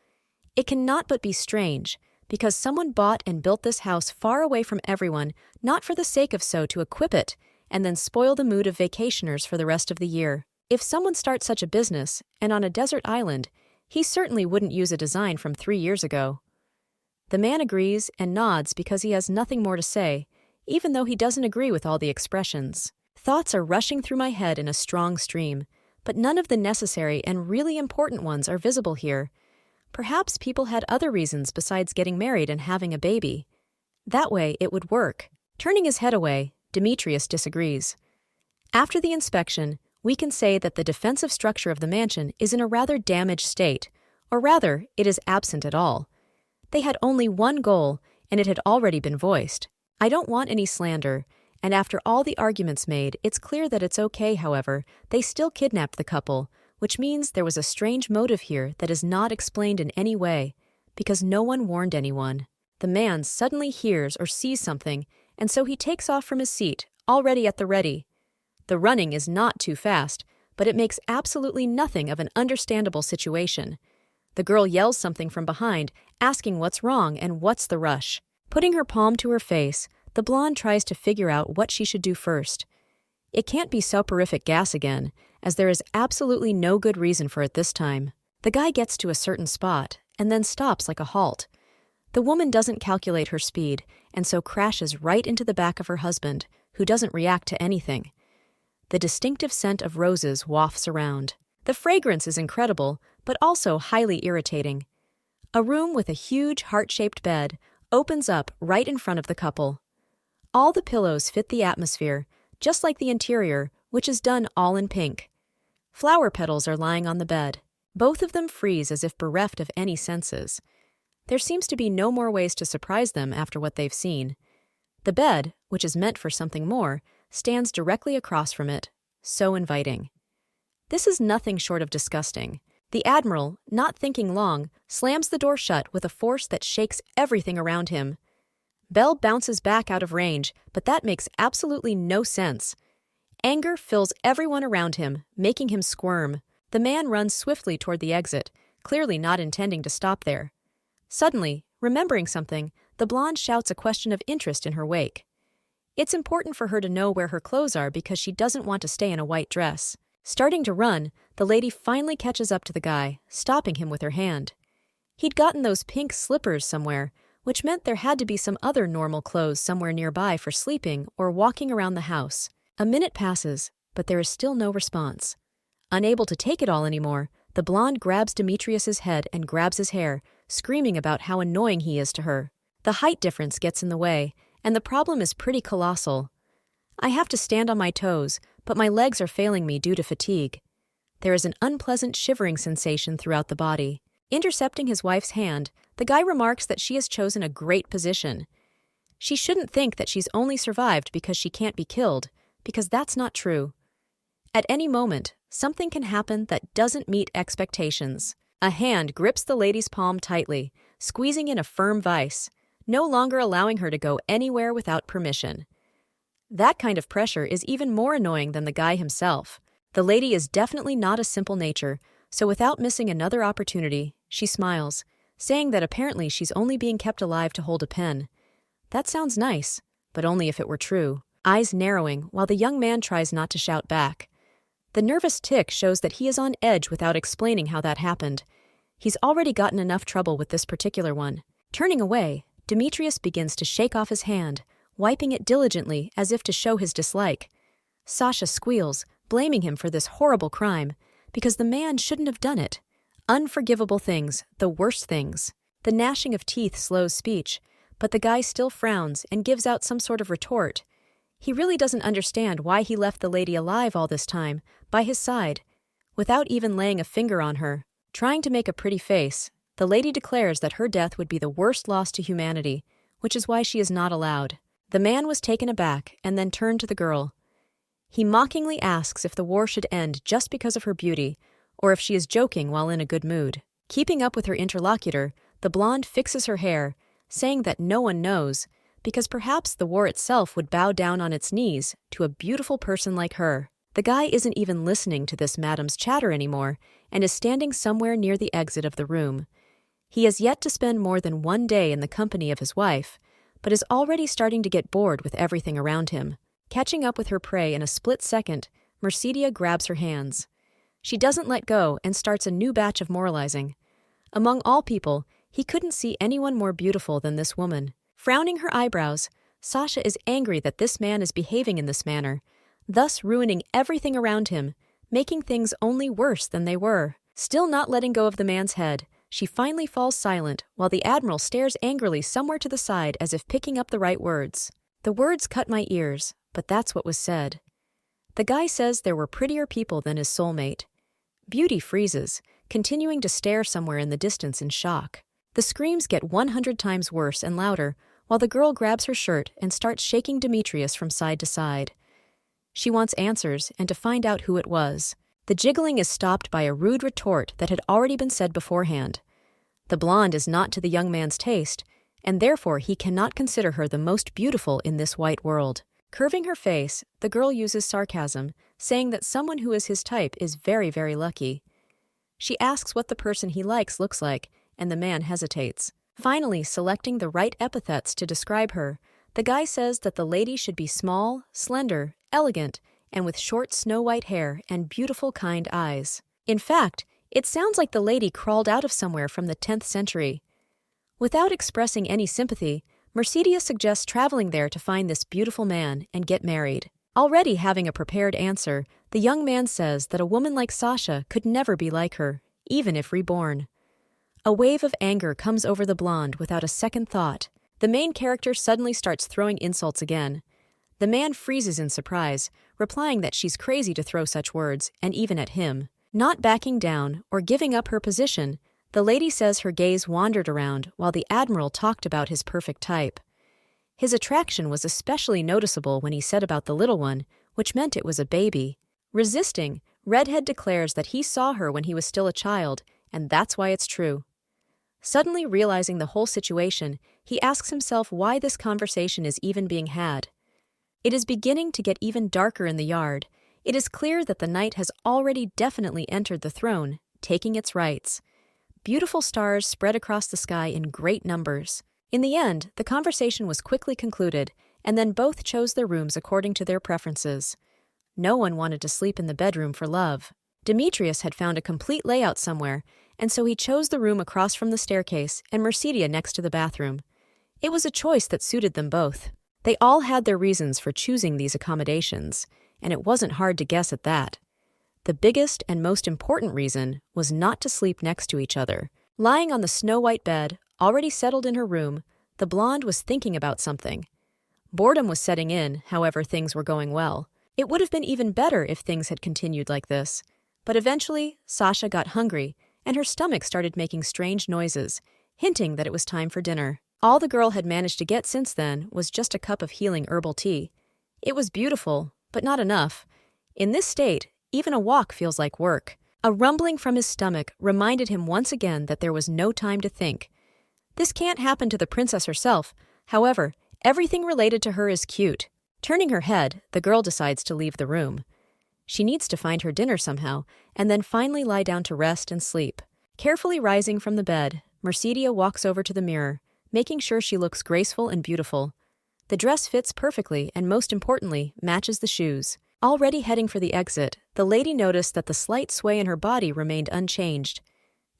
A: It cannot but be strange, because someone bought and built this house far away from everyone, not for the sake of so to equip it, and then spoil the mood of vacationers for the rest of the year. If someone starts such a business, and on a desert island, he certainly wouldn't use a design from 3 years ago. The man agrees and nods because he has nothing more to say, even though he doesn't agree with all the expressions. Thoughts are rushing through my head in a strong stream, but none of the necessary and really important ones are visible here. Perhaps people had other reasons besides getting married and having a baby. That way, it would work. Turning his head away, Demetrius disagrees. After the inspection, we can say that the defensive structure of the mansion is in a rather damaged state, or rather, it is absent at all. They had only one goal, and it had already been voiced. I don't want any slander, and after all the arguments made, it's clear that it's okay, however, they still kidnapped the couple, which means there was a strange motive here that is not explained in any way, because no one warned anyone. The man suddenly hears or sees something, and so he takes off from his seat, already at the ready. The running is not too fast, but it makes absolutely nothing of an understandable situation. The girl yells something from behind, asking what's wrong and what's the rush. Putting her palm to her face, the blonde tries to figure out what she should do first. It can't be soporific gas again, as there is absolutely no good reason for it this time. The guy gets to a certain spot, and then stops like a halt. The woman doesn't calculate her speed, and so crashes right into the back of her husband, who doesn't react to anything. The distinctive scent of roses wafts around. The fragrance is incredible, but also highly irritating. A room with a huge heart-shaped bed opens up right in front of the couple. All the pillows fit the atmosphere, just like the interior, which is done all in pink. Flower petals are lying on the bed. Both of them freeze as if bereft of any senses. There seems to be no more ways to surprise them after what they've seen. The bed, which is meant for something more, stands directly across from it, so inviting. This is nothing short of disgusting. The Admiral, not thinking long, slams the door shut with a force that shakes everything around him. Belle bounces back out of range, but that makes absolutely no sense. Anger fills everyone around him, making him squirm. The man runs swiftly toward the exit, clearly not intending to stop there. Suddenly, remembering something, the blonde shouts a question of interest in her wake. It's important for her to know where her clothes are because she doesn't want to stay in a white dress. Starting to run, the lady finally catches up to the guy, stopping him with her hand. He'd gotten those pink slippers somewhere, which meant there had to be some other normal clothes somewhere nearby for sleeping or walking around the house. A minute passes, but there is still no response. Unable to take it all anymore, the blonde grabs Demetrius's head and grabs his hair, screaming about how annoying he is to her. The height difference gets in the way, and the problem is pretty colossal. I have to stand on my toes, but my legs are failing me due to fatigue. There is an unpleasant shivering sensation throughout the body. Intercepting his wife's hand, the guy remarks that she has chosen a great position. She shouldn't think that she's only survived because she can't be killed, because that's not true. At any moment, something can happen that doesn't meet expectations. A hand grips the lady's palm tightly, squeezing in a firm vice, no longer allowing her to go anywhere without permission. That kind of pressure is even more annoying than the guy himself. The lady is definitely not a simple nature, so without missing another opportunity, she smiles, saying that apparently she's only being kept alive to hold a pen. That sounds nice, but only if it were true. Eyes narrowing while the young man tries not to shout back. The nervous tick shows that he is on edge without explaining how that happened. He's already gotten enough trouble with this particular one. Turning away, Demetrius begins to shake off his hand, wiping it diligently as if to show his dislike. Sasha squeals, blaming him for this horrible crime, because the man shouldn't have done it. Unforgivable things, the worst things. The gnashing of teeth slows speech, but the guy still frowns and gives out some sort of retort. He really doesn't understand why he left the lady alive all this time, by his side, without even laying a finger on her. Trying to make a pretty face, the lady declares that her death would be the worst loss to humanity, which is why she is not allowed. The man was taken aback and then turned to the girl. He mockingly asks if the war should end just because of her beauty, or if she is joking while in a good mood. Keeping up with her interlocutor, the blonde fixes her hair, saying that no one knows, because perhaps the war itself would bow down on its knees to a beautiful person like her. The guy isn't even listening to this madam's chatter anymore and is standing somewhere near the exit of the room. He has yet to spend more than one day in the company of his wife, but is already starting to get bored with everything around him. Catching up with her prey in a split second, Mercedia grabs her hands. She doesn't let go and starts a new batch of moralizing. Among all people, he couldn't see anyone more beautiful than this woman. Frowning her eyebrows, Sasha is angry that this man is behaving in this manner, thus ruining everything around him, making things only worse than they were. Still not letting go of the man's head, she finally falls silent while the Admiral stares angrily somewhere to the side as if picking up the right words. The words cut my ears, but that's what was said. The guy says there were prettier people than his soulmate. Beauty freezes, continuing to stare somewhere in the distance in shock. The screams get 100 times worse and louder, while the girl grabs her shirt and starts shaking Demetrius from side to side. She wants answers and to find out who it was. The jiggling is stopped by a rude retort that had already been said beforehand. The blonde is not to the young man's taste, and therefore he cannot consider her the most beautiful in this white world. Curving her face, the girl uses sarcasm, saying that someone who is his type is very, very lucky. She asks what the person he likes looks like, and the man hesitates. Finally, selecting the right epithets to describe her, the guy says that the lady should be small, slender, elegant, and with short snow-white hair and beautiful, kind eyes. In fact, it sounds like the lady crawled out of somewhere from the 10th century. Without expressing any sympathy, Mercedes suggests traveling there to find this beautiful man and get married. Already having a prepared answer, the young man says that a woman like Sasha could never be like her, even if reborn. A wave of anger comes over the blonde without a second thought. The main character suddenly starts throwing insults again. The man freezes in surprise, replying that she's crazy to throw such words, and even at him. Not backing down or giving up her position, the lady says her gaze wandered around while the admiral talked about his perfect type. His attraction was especially noticeable when he said about the little one, which meant it was a baby. Resisting, Redhead declares that he saw her when he was still a child, and that's why it's true. Suddenly realizing the whole situation, he asks himself why this conversation is even being had. It is beginning to get even darker in the yard. It is clear that the night has already definitely entered the throne, taking its rights. Beautiful stars spread across the sky in great numbers. In the end, the conversation was quickly concluded, and then both chose their rooms according to their preferences. No one wanted to sleep in the bedroom for love. Demetrius had found a complete layout somewhere, and so he chose the room across from the staircase and Mercedes next to the bathroom. It was a choice that suited them both. They all had their reasons for choosing these accommodations, and it wasn't hard to guess at that. The biggest and most important reason was not to sleep next to each other. Lying on the snow-white bed, already settled in her room, the blonde was thinking about something. Boredom was setting in, however things were going well. It would have been even better if things had continued like this. But eventually, Sasha got hungry, and her stomach started making strange noises, hinting that it was time for dinner. All the girl had managed to get since then was just a cup of healing herbal tea. It was beautiful, but not enough. In this state, even a walk feels like work. A rumbling from his stomach reminded him once again that there was no time to think. This can't happen to the princess herself. However, everything related to her is cute. Turning her head, the girl decides to leave the room. She needs to find her dinner somehow, and then finally lie down to rest and sleep. Carefully rising from the bed, Mercedes walks over to the mirror, making sure she looks graceful and beautiful. The dress fits perfectly and, most importantly, matches the shoes. Already heading for the exit, the lady noticed that the slight sway in her body remained unchanged.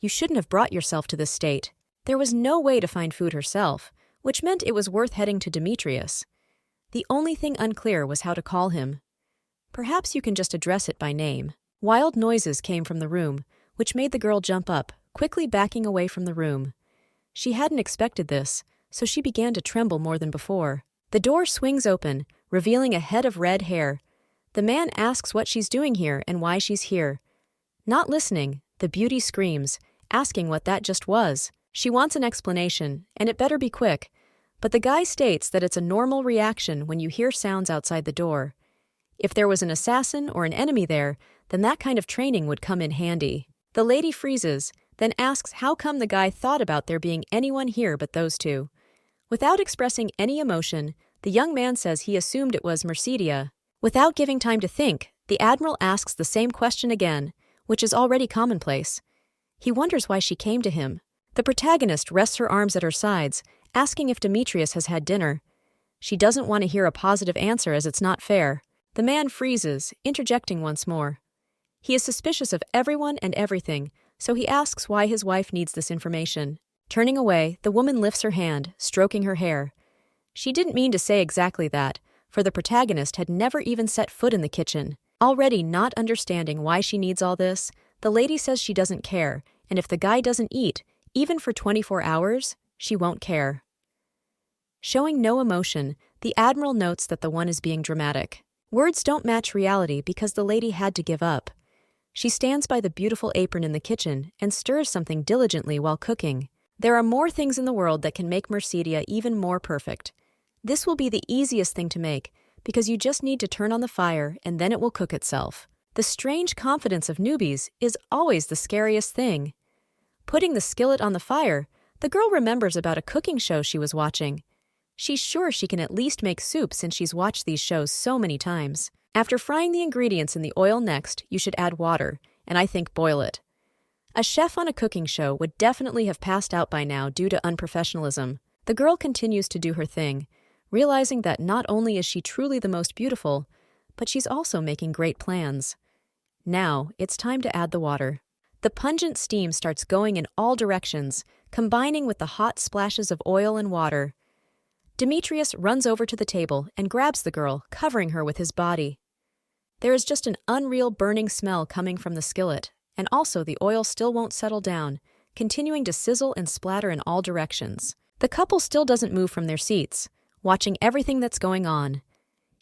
A: You shouldn't have brought yourself to this state. There was no way to find food herself, which meant it was worth heading to Demetrius. The only thing unclear was how to call him. Perhaps you can just address it by name. Wild noises came from the room, which made the girl jump up, quickly backing away from the room. She hadn't expected this, so she began to tremble more than before. The door swings open, revealing a head of red hair. The man asks what she's doing here and why she's here. Not listening, the beauty screams, asking what that just was. She wants an explanation, and it better be quick, but the guy states that it's a normal reaction when you hear sounds outside the door. If there was an assassin or an enemy there, then that kind of training would come in handy. The lady freezes, then asks how come the guy thought about there being anyone here but those two. Without expressing any emotion, the young man says he assumed it was Mercedes. Without giving time to think, the admiral asks the same question again, which is already commonplace. He wonders why she came to him. The protagonist rests her arms at her sides, asking if Demetrius has had dinner. She doesn't want to hear a positive answer as it's not fair. The man freezes, interjecting once more. He is suspicious of everyone and everything, so he asks why his wife needs this information. Turning away, the woman lifts her hand, stroking her hair. She didn't mean to say exactly that, for the protagonist had never even set foot in the kitchen. Already not understanding why she needs all this, the lady says she doesn't care, and if the guy doesn't eat, even for 24 hours, she won't care. Showing no emotion, the admiral notes that the one is being dramatic. Words don't match reality because the lady had to give up. She stands by the beautiful apron in the kitchen and stirs something diligently while cooking. There are more things in the world that can make Mercedes even more perfect. This will be the easiest thing to make because you just need to turn on the fire and then it will cook itself. The strange confidence of newbies is always the scariest thing. Putting the skillet on the fire, the girl remembers about a cooking show she was watching. She's sure she can at least make soup since she's watched these shows so many times. After frying the ingredients in the oil next, you should add water, and I think boil it. A chef on a cooking show would definitely have passed out by now due to unprofessionalism. The girl continues to do her thing, realizing that not only is she truly the most beautiful, but she's also making great plans. Now, it's time to add the water. The pungent steam starts going in all directions, combining with the hot splashes of oil and water. Demetrius runs over to the table and grabs the girl, covering her with his body. There is just an unreal burning smell coming from the skillet, and also the oil still won't settle down, continuing to sizzle and splatter in all directions. The couple still doesn't move from their seats, watching everything that's going on.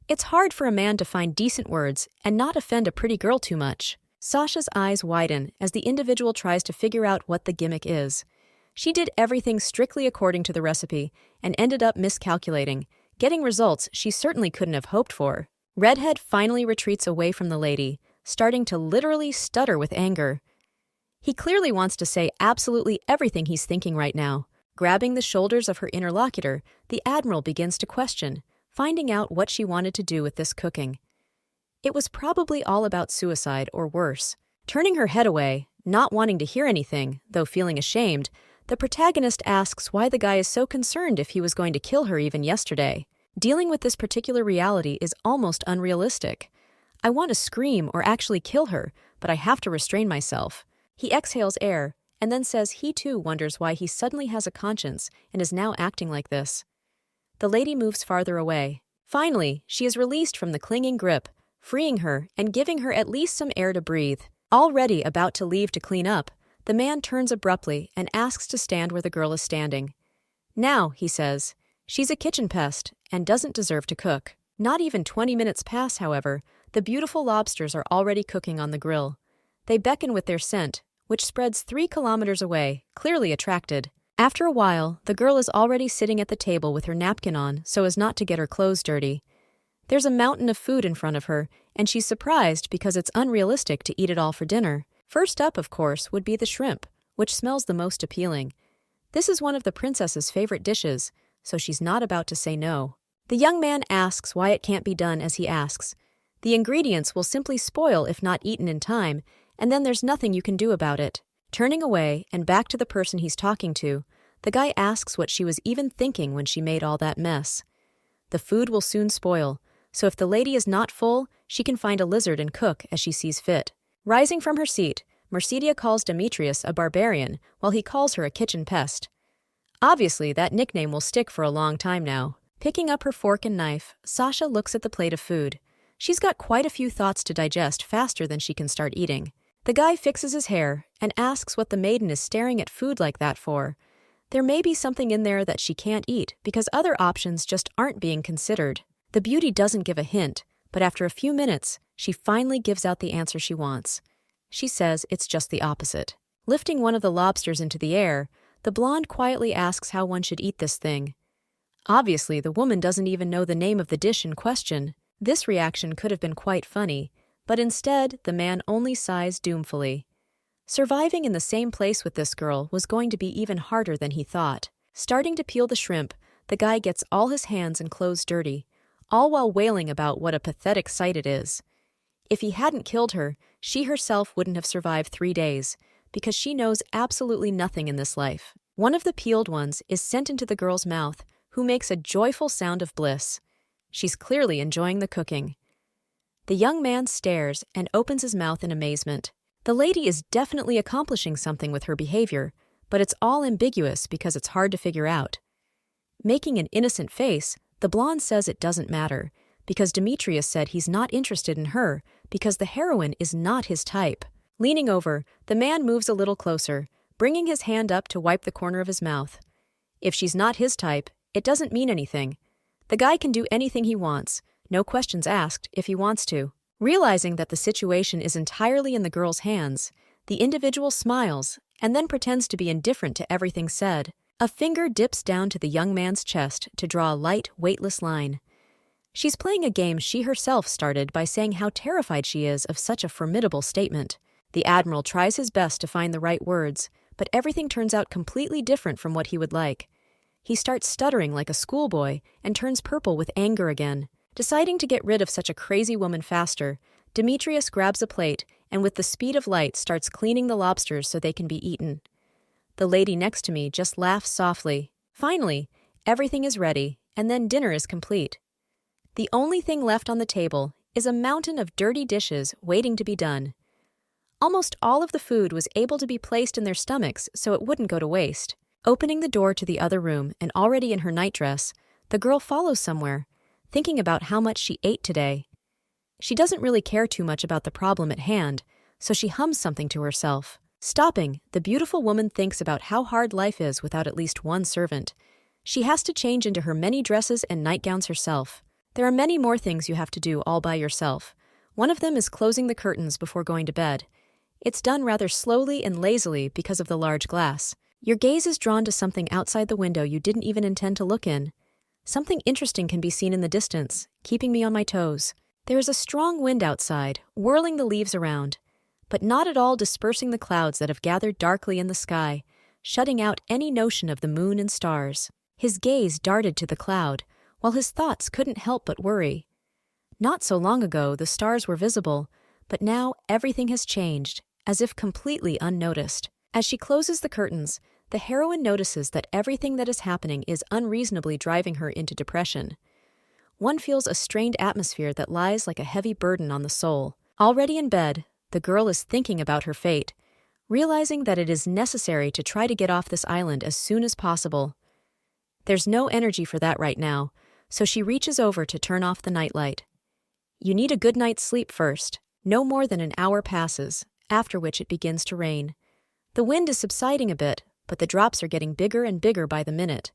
A: It's hard for a man to find decent words and not offend a pretty girl too much. Sasha's eyes widen as the individual tries to figure out what the gimmick is. She did everything strictly according to the recipe and ended up miscalculating, getting results she certainly couldn't have hoped for. Redhead finally retreats away from the lady, starting to literally stutter with anger. He clearly wants to say absolutely everything he's thinking right now. Grabbing the shoulders of her interlocutor, the Admiral begins to question, finding out what she wanted to do with this cooking. It was probably all about suicide or worse. Turning her head away, not wanting to hear anything, though feeling ashamed, the protagonist asks why the guy is so concerned if he was going to kill her even yesterday. Dealing with this particular reality is almost unrealistic. I want to scream or actually kill her, but I have to restrain myself. He exhales air, and then says he too wonders why he suddenly has a conscience and is now acting like this. The lady moves farther away. Finally, she is released from the clinging grip, freeing her and giving her at least some air to breathe. Already about to leave to clean up, the man turns abruptly and asks to stand where the girl is standing. Now, he says, she's a kitchen pest and doesn't deserve to cook. Not even 20 minutes pass, however, the beautiful lobsters are already cooking on the grill. They beckon with their scent, which spreads 3 kilometers away, clearly attracted. After a while, the girl is already sitting at the table with her napkin on so as not to get her clothes dirty. There's a mountain of food in front of her, and she's surprised because it's unrealistic to eat it all for dinner. First up, of course, would be the shrimp, which smells the most appealing. This is one of the princess's favorite dishes, so she's not about to say no. The young man asks why it can't be done as he asks. The ingredients will simply spoil if not eaten in time, and then there's nothing you can do about it. Turning away and back to the person he's talking to, the guy asks what she was even thinking when she made all that mess. The food will soon spoil, so if the lady is not full, she can find a lizard and cook as she sees fit. Rising from her seat, Mercedia calls Demetrius a barbarian while he calls her a kitchen pest. Obviously, that nickname will stick for a long time now. Picking up her fork and knife, Sasha looks at the plate of food. She's got quite a few thoughts to digest faster than she can start eating. The guy fixes his hair and asks what the maiden is staring at food like that for. There may be something in there that she can't eat because other options just aren't being considered. The beauty doesn't give a hint, but after a few minutes, she finally gives out the answer she wants. She says it's just the opposite. Lifting one of the lobsters into the air, the blonde quietly asks how one should eat this thing. Obviously, the woman doesn't even know the name of the dish in question. This reaction could have been quite funny, but instead, the man only sighs doomfully. Surviving in the same place with this girl was going to be even harder than he thought. Starting to peel the shrimp, the guy gets all his hands and clothes dirty, all while wailing about what a pathetic sight it is. If he hadn't killed her, she herself wouldn't have survived 3 days, because she knows absolutely nothing in this life. One of the peeled ones is sent into the girl's mouth, who makes a joyful sound of bliss. She's clearly enjoying the cooking. The young man stares and opens his mouth in amazement. The lady is definitely accomplishing something with her behavior, but it's all ambiguous because it's hard to figure out. Making an innocent face, the blonde says it doesn't matter, because Demetrius said he's not interested in her because the heroine is not his type. Leaning over, the man moves a little closer, bringing his hand up to wipe the corner of his mouth. If she's not his type, it doesn't mean anything. The guy can do anything he wants, no questions asked, if he wants to. Realizing that the situation is entirely in the girl's hands, the individual smiles and then pretends to be indifferent to everything said. A finger dips down to the young man's chest to draw a light, weightless line. She's playing a game she herself started by saying how terrified she is of such a formidable statement. The Admiral tries his best to find the right words, but everything turns out completely different from what he would like. He starts stuttering like a schoolboy and turns purple with anger again. Deciding to get rid of such a crazy woman faster, Demetrius grabs a plate and with the speed of light starts cleaning the lobsters so they can be eaten. The lady next to me just laughs softly. Finally, everything is ready, and then dinner is complete. The only thing left on the table is a mountain of dirty dishes waiting to be done. Almost all of the food was able to be placed in their stomachs so it wouldn't go to waste. Opening the door to the other room and already in her nightdress, the girl follows somewhere, thinking about how much she ate today. She doesn't really care too much about the problem at hand, so she hums something to herself. Stopping, the beautiful woman thinks about how hard life is without at least one servant. She has to change into her many dresses and nightgowns herself. There are many more things you have to do all by yourself. One of them is closing the curtains before going to bed. It's done rather slowly and lazily because of the large glass. Your gaze is drawn to something outside the window you didn't even intend to look in. Something interesting can be seen in the distance, keeping me on my toes. There is a strong wind outside, whirling the leaves around, but not at all dispersing the clouds that have gathered darkly in the sky, shutting out any notion of the moon and stars. His gaze darted to the cloud, while his thoughts couldn't help but worry. Not so long ago, the stars were visible, but now everything has changed, as if completely unnoticed. As she closes the curtains, the heroine notices that everything that is happening is unreasonably driving her into depression. One feels a strained atmosphere that lies like a heavy burden on the soul. Already in bed, the girl is thinking about her fate, realizing that it is necessary to try to get off this island as soon as possible. There's no energy for that right now, so she reaches over to turn off the nightlight. You need a good night's sleep first. No more than an hour passes, after which it begins to rain. The wind is subsiding a bit, but the drops are getting bigger and bigger by the minute.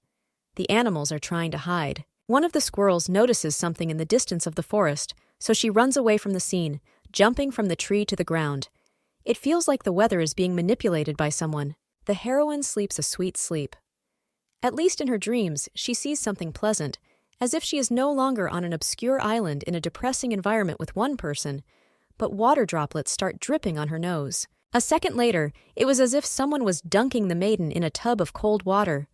A: The animals are trying to hide. One of the squirrels notices something in the distance of the forest, so she runs away from the scene, jumping from the tree to the ground. It feels like the weather is being manipulated by someone. The heroine sleeps a sweet sleep. At least in her dreams, she sees something pleasant, as if she is no longer on an obscure island in a depressing environment with one person, but water droplets start dripping on her nose. A second later, it was as if someone was dunking the maiden in a tub of cold water.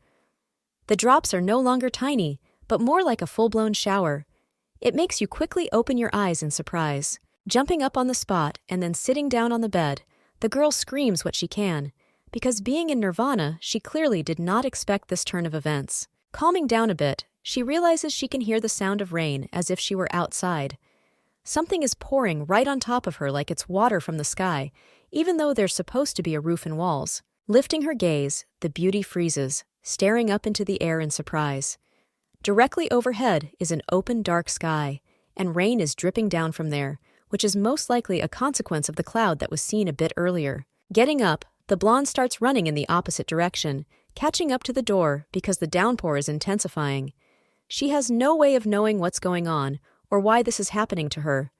A: The drops are no longer tiny, but more like a full-blown shower. It makes you quickly open your eyes in surprise. Jumping up on the spot and then sitting down on the bed, the girl screams what she can, because being in nirvana, she clearly did not expect this turn of events. Calming down a bit, she realizes she can hear the sound of rain as if she were outside. Something is pouring right on top of her like it's water from the sky, even though there's supposed to be a roof and walls. Lifting her gaze, the beauty freezes, staring up into the air in surprise. Directly overhead is an open, dark sky, and rain is dripping down from there, which is most likely a consequence of the cloud that was seen a bit earlier. Getting up, the blonde starts running in the opposite direction, catching up to the door because the downpour is intensifying. She has no way of knowing what's going on or why this is happening to her.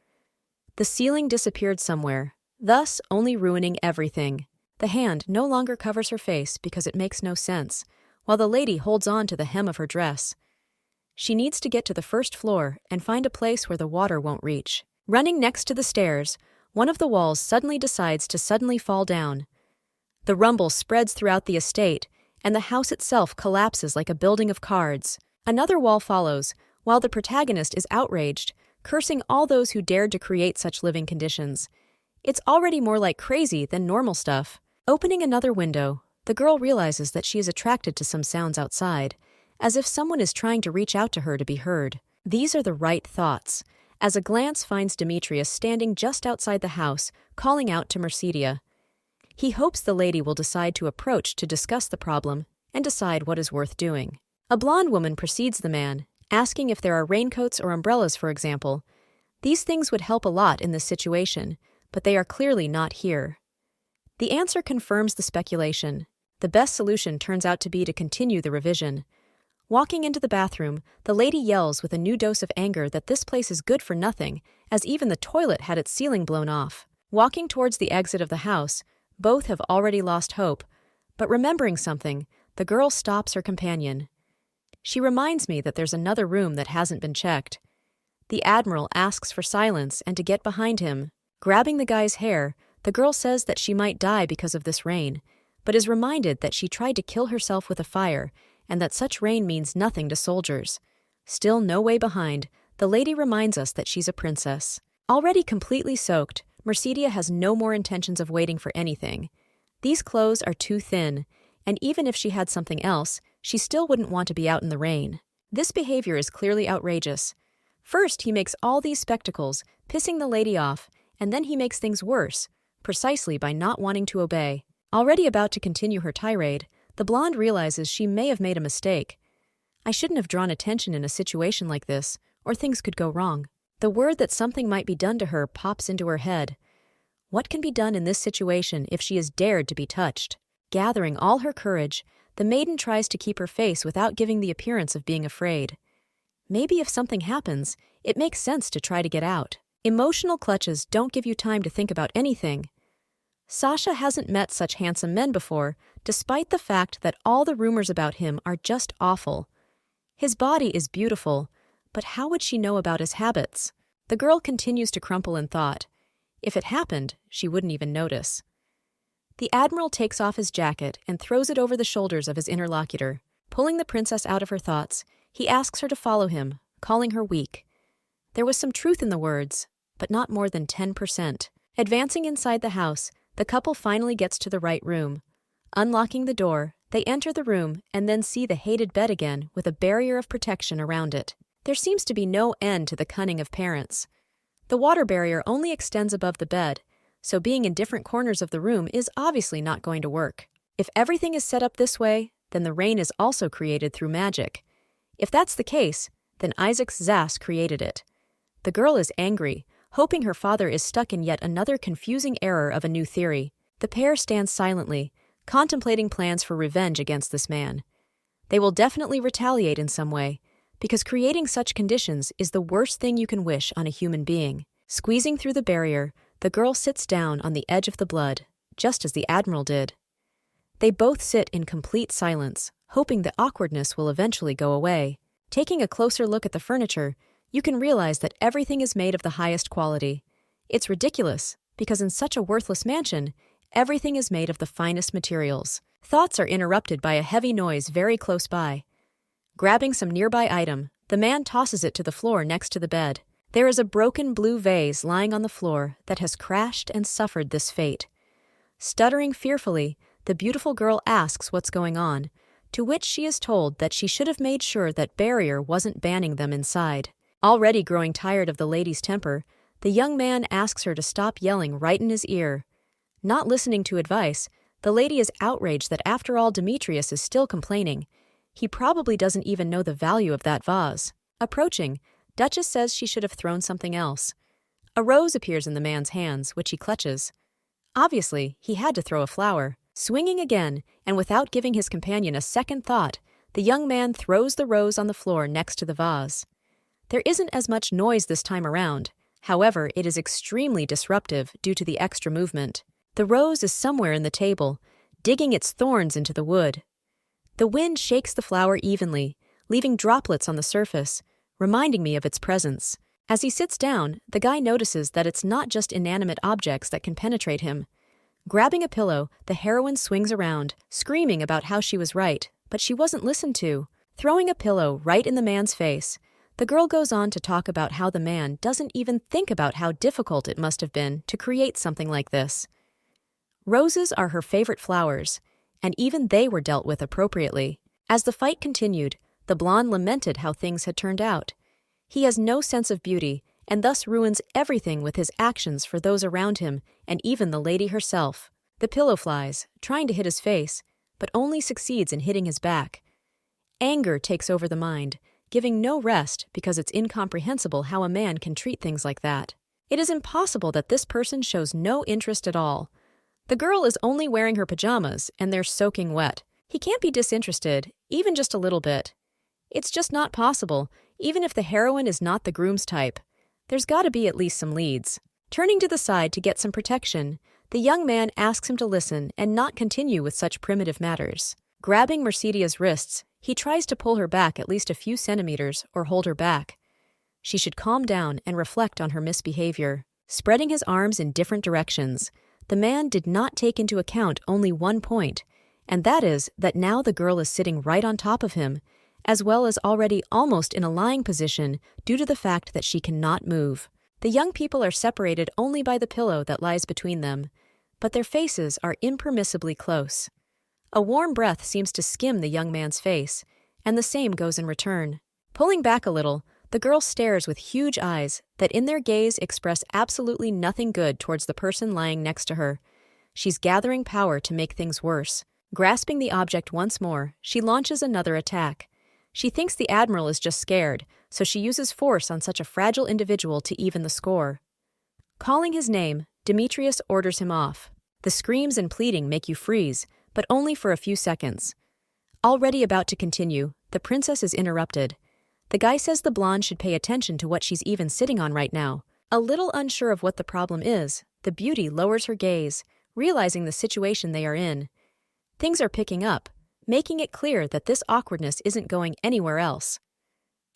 A: The ceiling disappeared somewhere, thus only ruining everything. The hand no longer covers her face because it makes no sense, while the lady holds on to the hem of her dress. She needs to get to the first floor and find a place where the water won't reach. Running next to the stairs, one of the walls suddenly decides to suddenly fall down. The rumble spreads throughout the estate, and the house itself collapses like a building of cards. Another wall follows, while the protagonist is outraged, cursing all those who dared to create such living conditions. It's already more like crazy than normal stuff. Opening another window, the girl realizes that she is attracted to some sounds outside, as if someone is trying to reach out to her to be heard. These are the right thoughts, as a glance finds Demetrius standing just outside the house, calling out to Mercedia. He hopes the lady will decide to approach to discuss the problem and decide what is worth doing. A blonde woman precedes the man, asking if there are raincoats or umbrellas, for example. These things would help a lot in this situation, but they are clearly not here. The answer confirms the speculation. The best solution turns out to be to continue the revision. Walking into the bathroom, the lady yells with a new dose of anger that this place is good for nothing, as even the toilet had its ceiling blown off. Walking towards the exit of the house, both have already lost hope, but remembering something, the girl stops her companion. She reminds me that there's another room that hasn't been checked. The Admiral asks for silence and to get behind him. Grabbing the guy's hair, the girl says that she might die because of this rain, but is reminded that she tried to kill herself with a fire and that such rain means nothing to soldiers. Still no way behind, the lady reminds us that she's a princess. Already completely soaked, Mercedia has no more intentions of waiting for anything. These clothes are too thin, and even if she had something else, she still wouldn't want to be out in the rain. This behavior is clearly outrageous. First, he makes all these spectacles, pissing the lady off, and then he makes things worse, precisely by not wanting to obey. Already about to continue her tirade, The blonde realizes she may have made a mistake. I shouldn't have drawn attention in a situation like this, or things could go wrong. The word that something might be done to her pops into her head. What can be done in this situation if she is dared to be touched? Gathering all her courage, the maiden tries to keep her face without giving the appearance of being afraid. Maybe if something happens, it makes sense to try to get out. Emotional clutches don't give you time to think about anything. Sasha hasn't met such handsome men before, despite the fact that all the rumors about him are just awful. His body is beautiful, but how would she know about his habits? The girl continues to crumple in thought. If it happened, she wouldn't even notice. The admiral takes off his jacket and throws it over the shoulders of his interlocutor. Pulling the princess out of her thoughts, he asks her to follow him, calling her weak. There was some truth in the words, but not more than 10%. Advancing inside the house, the couple finally gets to the right room. Unlocking the door, they enter the room and then see the hated bed again with a barrier of protection around it. There seems to be no end to the cunning of parents. The water barrier only extends above the bed, so being in different corners of the room is obviously not going to work. If everything is set up this way, then the rain is also created through magic. If that's the case, then Isaac Zas created it. The girl is angry, hoping her father is stuck in yet another confusing error of a new theory. The pair stand silently, contemplating plans for revenge against this man. They will definitely retaliate in some way, because creating such conditions is the worst thing you can wish on a human being. Squeezing through the barrier, the girl sits down on the edge of the blood, just as the admiral did. They both sit in complete silence, hoping the awkwardness will eventually go away. Taking a closer look at the furniture, you can realize that everything is made of the highest quality. It's ridiculous, because in such a worthless mansion, everything is made of the finest materials. Thoughts are interrupted by a heavy noise very close by. Grabbing some nearby item, the man tosses it to the floor next to the bed. There is a broken blue vase lying on the floor that has crashed and suffered this fate. Stuttering fearfully, the beautiful girl asks what's going on, to which she is told that she should have made sure that barrier wasn't banning them inside. Already growing tired of the lady's temper, the young man asks her to stop yelling right in his ear. Not listening to advice, the lady is outraged that after all Demetrius is still complaining. He probably doesn't even know the value of that vase. Approaching, Duchess says she should have thrown something else. A rose appears in the man's hands, which he clutches. Obviously, he had to throw a flower. Swinging again, and without giving his companion a second thought, the young man throws the rose on the floor next to the vase. There isn't as much noise this time around, however, it is extremely disruptive due to the extra movement. The rose is somewhere in the table, digging its thorns into the wood. The wind shakes the flower evenly, leaving droplets on the surface, reminding me of its presence. As he sits down, the guy notices that it's not just inanimate objects that can penetrate him. Grabbing a pillow, the heroine swings around, screaming about how she was right, but she wasn't listened to. Throwing a pillow right in the man's face, the girl goes on to talk about how the man doesn't even think about how difficult it must have been to create something like this. Roses are her favorite flowers, and even they were dealt with appropriately. As the fight continued, the blonde lamented how things had turned out. He has no sense of beauty, and thus ruins everything with his actions for those around him and even the lady herself. The pillow flies, trying to hit his face, but only succeeds in hitting his back. Anger takes over the mind, giving no rest because it's incomprehensible how a man can treat things like that. It is impossible that this person shows no interest at all. The girl is only wearing her pajamas, and they're soaking wet. He can't be disinterested, even just a little bit. It's just not possible, even if the heroine is not the groom's type. There's got to be at least some leads. Turning to the side to get some protection, the young man asks him to listen and not continue with such primitive matters. Grabbing Mercedia's wrists, he tries to pull her back at least a few centimeters or hold her back. She should calm down and reflect on her misbehavior. Spreading his arms in different directions, the man did not take into account only one point, and that is that now the girl is sitting right on top of him, as well as already almost in a lying position due to the fact that she cannot move. The young people are separated only by the pillow that lies between them, but their faces are impermissibly close. A warm breath seems to skim the young man's face, and the same goes in return. Pulling back a little, the girl stares with huge eyes that in their gaze express absolutely nothing good towards the person lying next to her. She's gathering power to make things worse. Grasping the object once more, she launches another attack. She thinks the admiral is just scared, so she uses force on such a fragile individual to even the score. Calling his name, Demetrius orders him off. The screams and pleading make you freeze, but only for a few seconds. Already about to continue, the princess is interrupted. The guy says the blonde should pay attention to what she's even sitting on right now. A little unsure of what the problem is, the beauty lowers her gaze, realizing the situation they are in. Things are picking up, making it clear that this awkwardness isn't going anywhere else.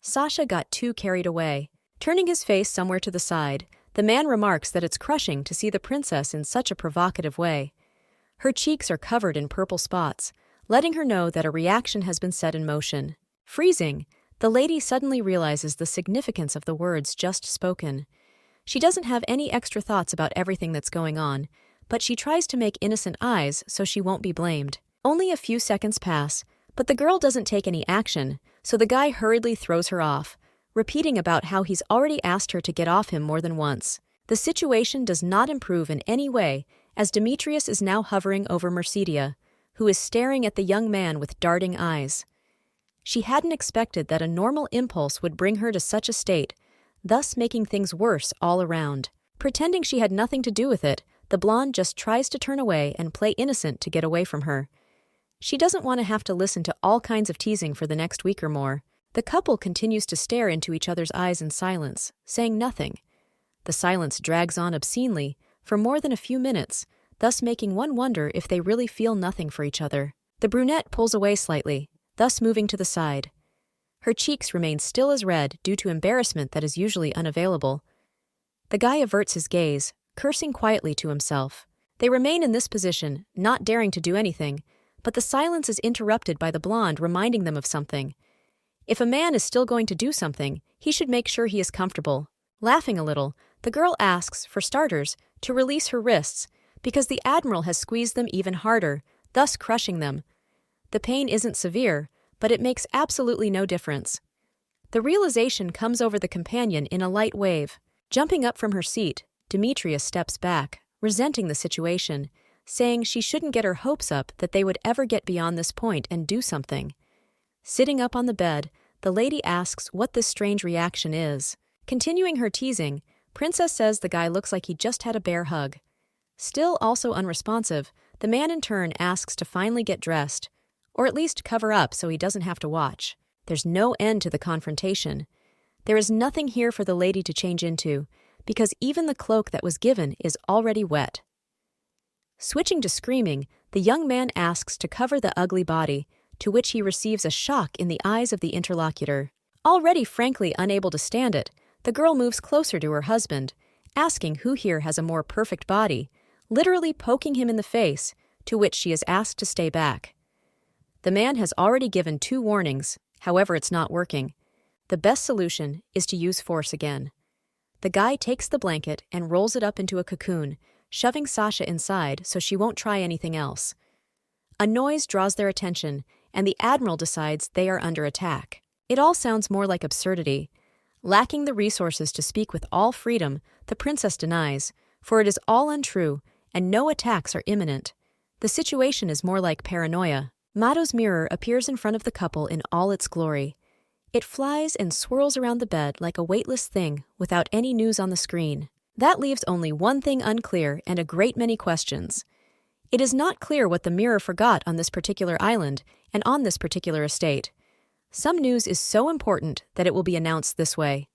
A: Sasha got too carried away. Turning his face somewhere to the side, the man remarks that it's crushing to see the princess in such a provocative way. Her cheeks are covered in purple spots, letting her know that a reaction has been set in motion. Freezing, the lady suddenly realizes the significance of the words just spoken. She doesn't have any extra thoughts about everything that's going on, but she tries to make innocent eyes so she won't be blamed. Only a few seconds pass, but the girl doesn't take any action, so the guy hurriedly throws her off, repeating about how he's already asked her to get off him more than once. The situation does not improve in any way, as Demetrius is now hovering over Mercedia, who is staring at the young man with darting eyes. She hadn't expected that a normal impulse would bring her to such a state, thus making things worse all around. Pretending she had nothing to do with it, the blonde just tries to turn away and play innocent to get away from her. She doesn't want to have to listen to all kinds of teasing for the next week or more. The couple continues to stare into each other's eyes in silence, saying nothing. The silence drags on obscenely for more than a few minutes, thus making one wonder if they really feel nothing for each other. The brunette pulls away slightly, thus moving to the side. Her cheeks remain still as red due to embarrassment that is usually unavailable. The guy averts his gaze, cursing quietly to himself. They remain in this position, not daring to do anything, but the silence is interrupted by the blonde reminding them of something. If a man is still going to do something, he should make sure he is comfortable. Laughing a little, the girl asks, for starters, to release her wrists, because the admiral has squeezed them even harder, thus crushing them. The pain isn't severe, but it makes absolutely no difference. The realization comes over the companion in a light wave. Jumping up from her seat, Demetrius steps back, resenting the situation, saying she shouldn't get her hopes up that they would ever get beyond this point and do something. Sitting up on the bed, the lady asks what this strange reaction is. Continuing her teasing, Princess says the guy looks like he just had a bear hug. Still also unresponsive, the man in turn asks to finally get dressed, or at least cover up so he doesn't have to watch. There's no end to the confrontation. There is nothing here for the lady to change into, because even the cloak that was given is already wet. Switching to screaming, the young man asks to cover the ugly body, to which he receives a shock in the eyes of the interlocutor. Already frankly unable to stand it, the girl moves closer to her husband, asking who here has a more perfect body, literally poking him in the face, to which she is asked to stay back. The man has already given 2 warnings, however it's not working. The best solution is to use force again. The guy takes the blanket and rolls it up into a cocoon, shoving Sasha inside so she won't try anything else. A noise draws their attention, and the admiral decides they are under attack. It all sounds more like absurdity. Lacking the resources to speak with all freedom, the princess denies, for it is all untrue, and no attacks are imminent. The situation is more like paranoia. Mado's mirror appears in front of the couple in all its glory. It flies and swirls around the bed like a weightless thing without any news on the screen. That leaves only one thing unclear and a great many questions. It is not clear what the mirror forgot on this particular island and on this particular estate. Some news is so important that it will be announced this way.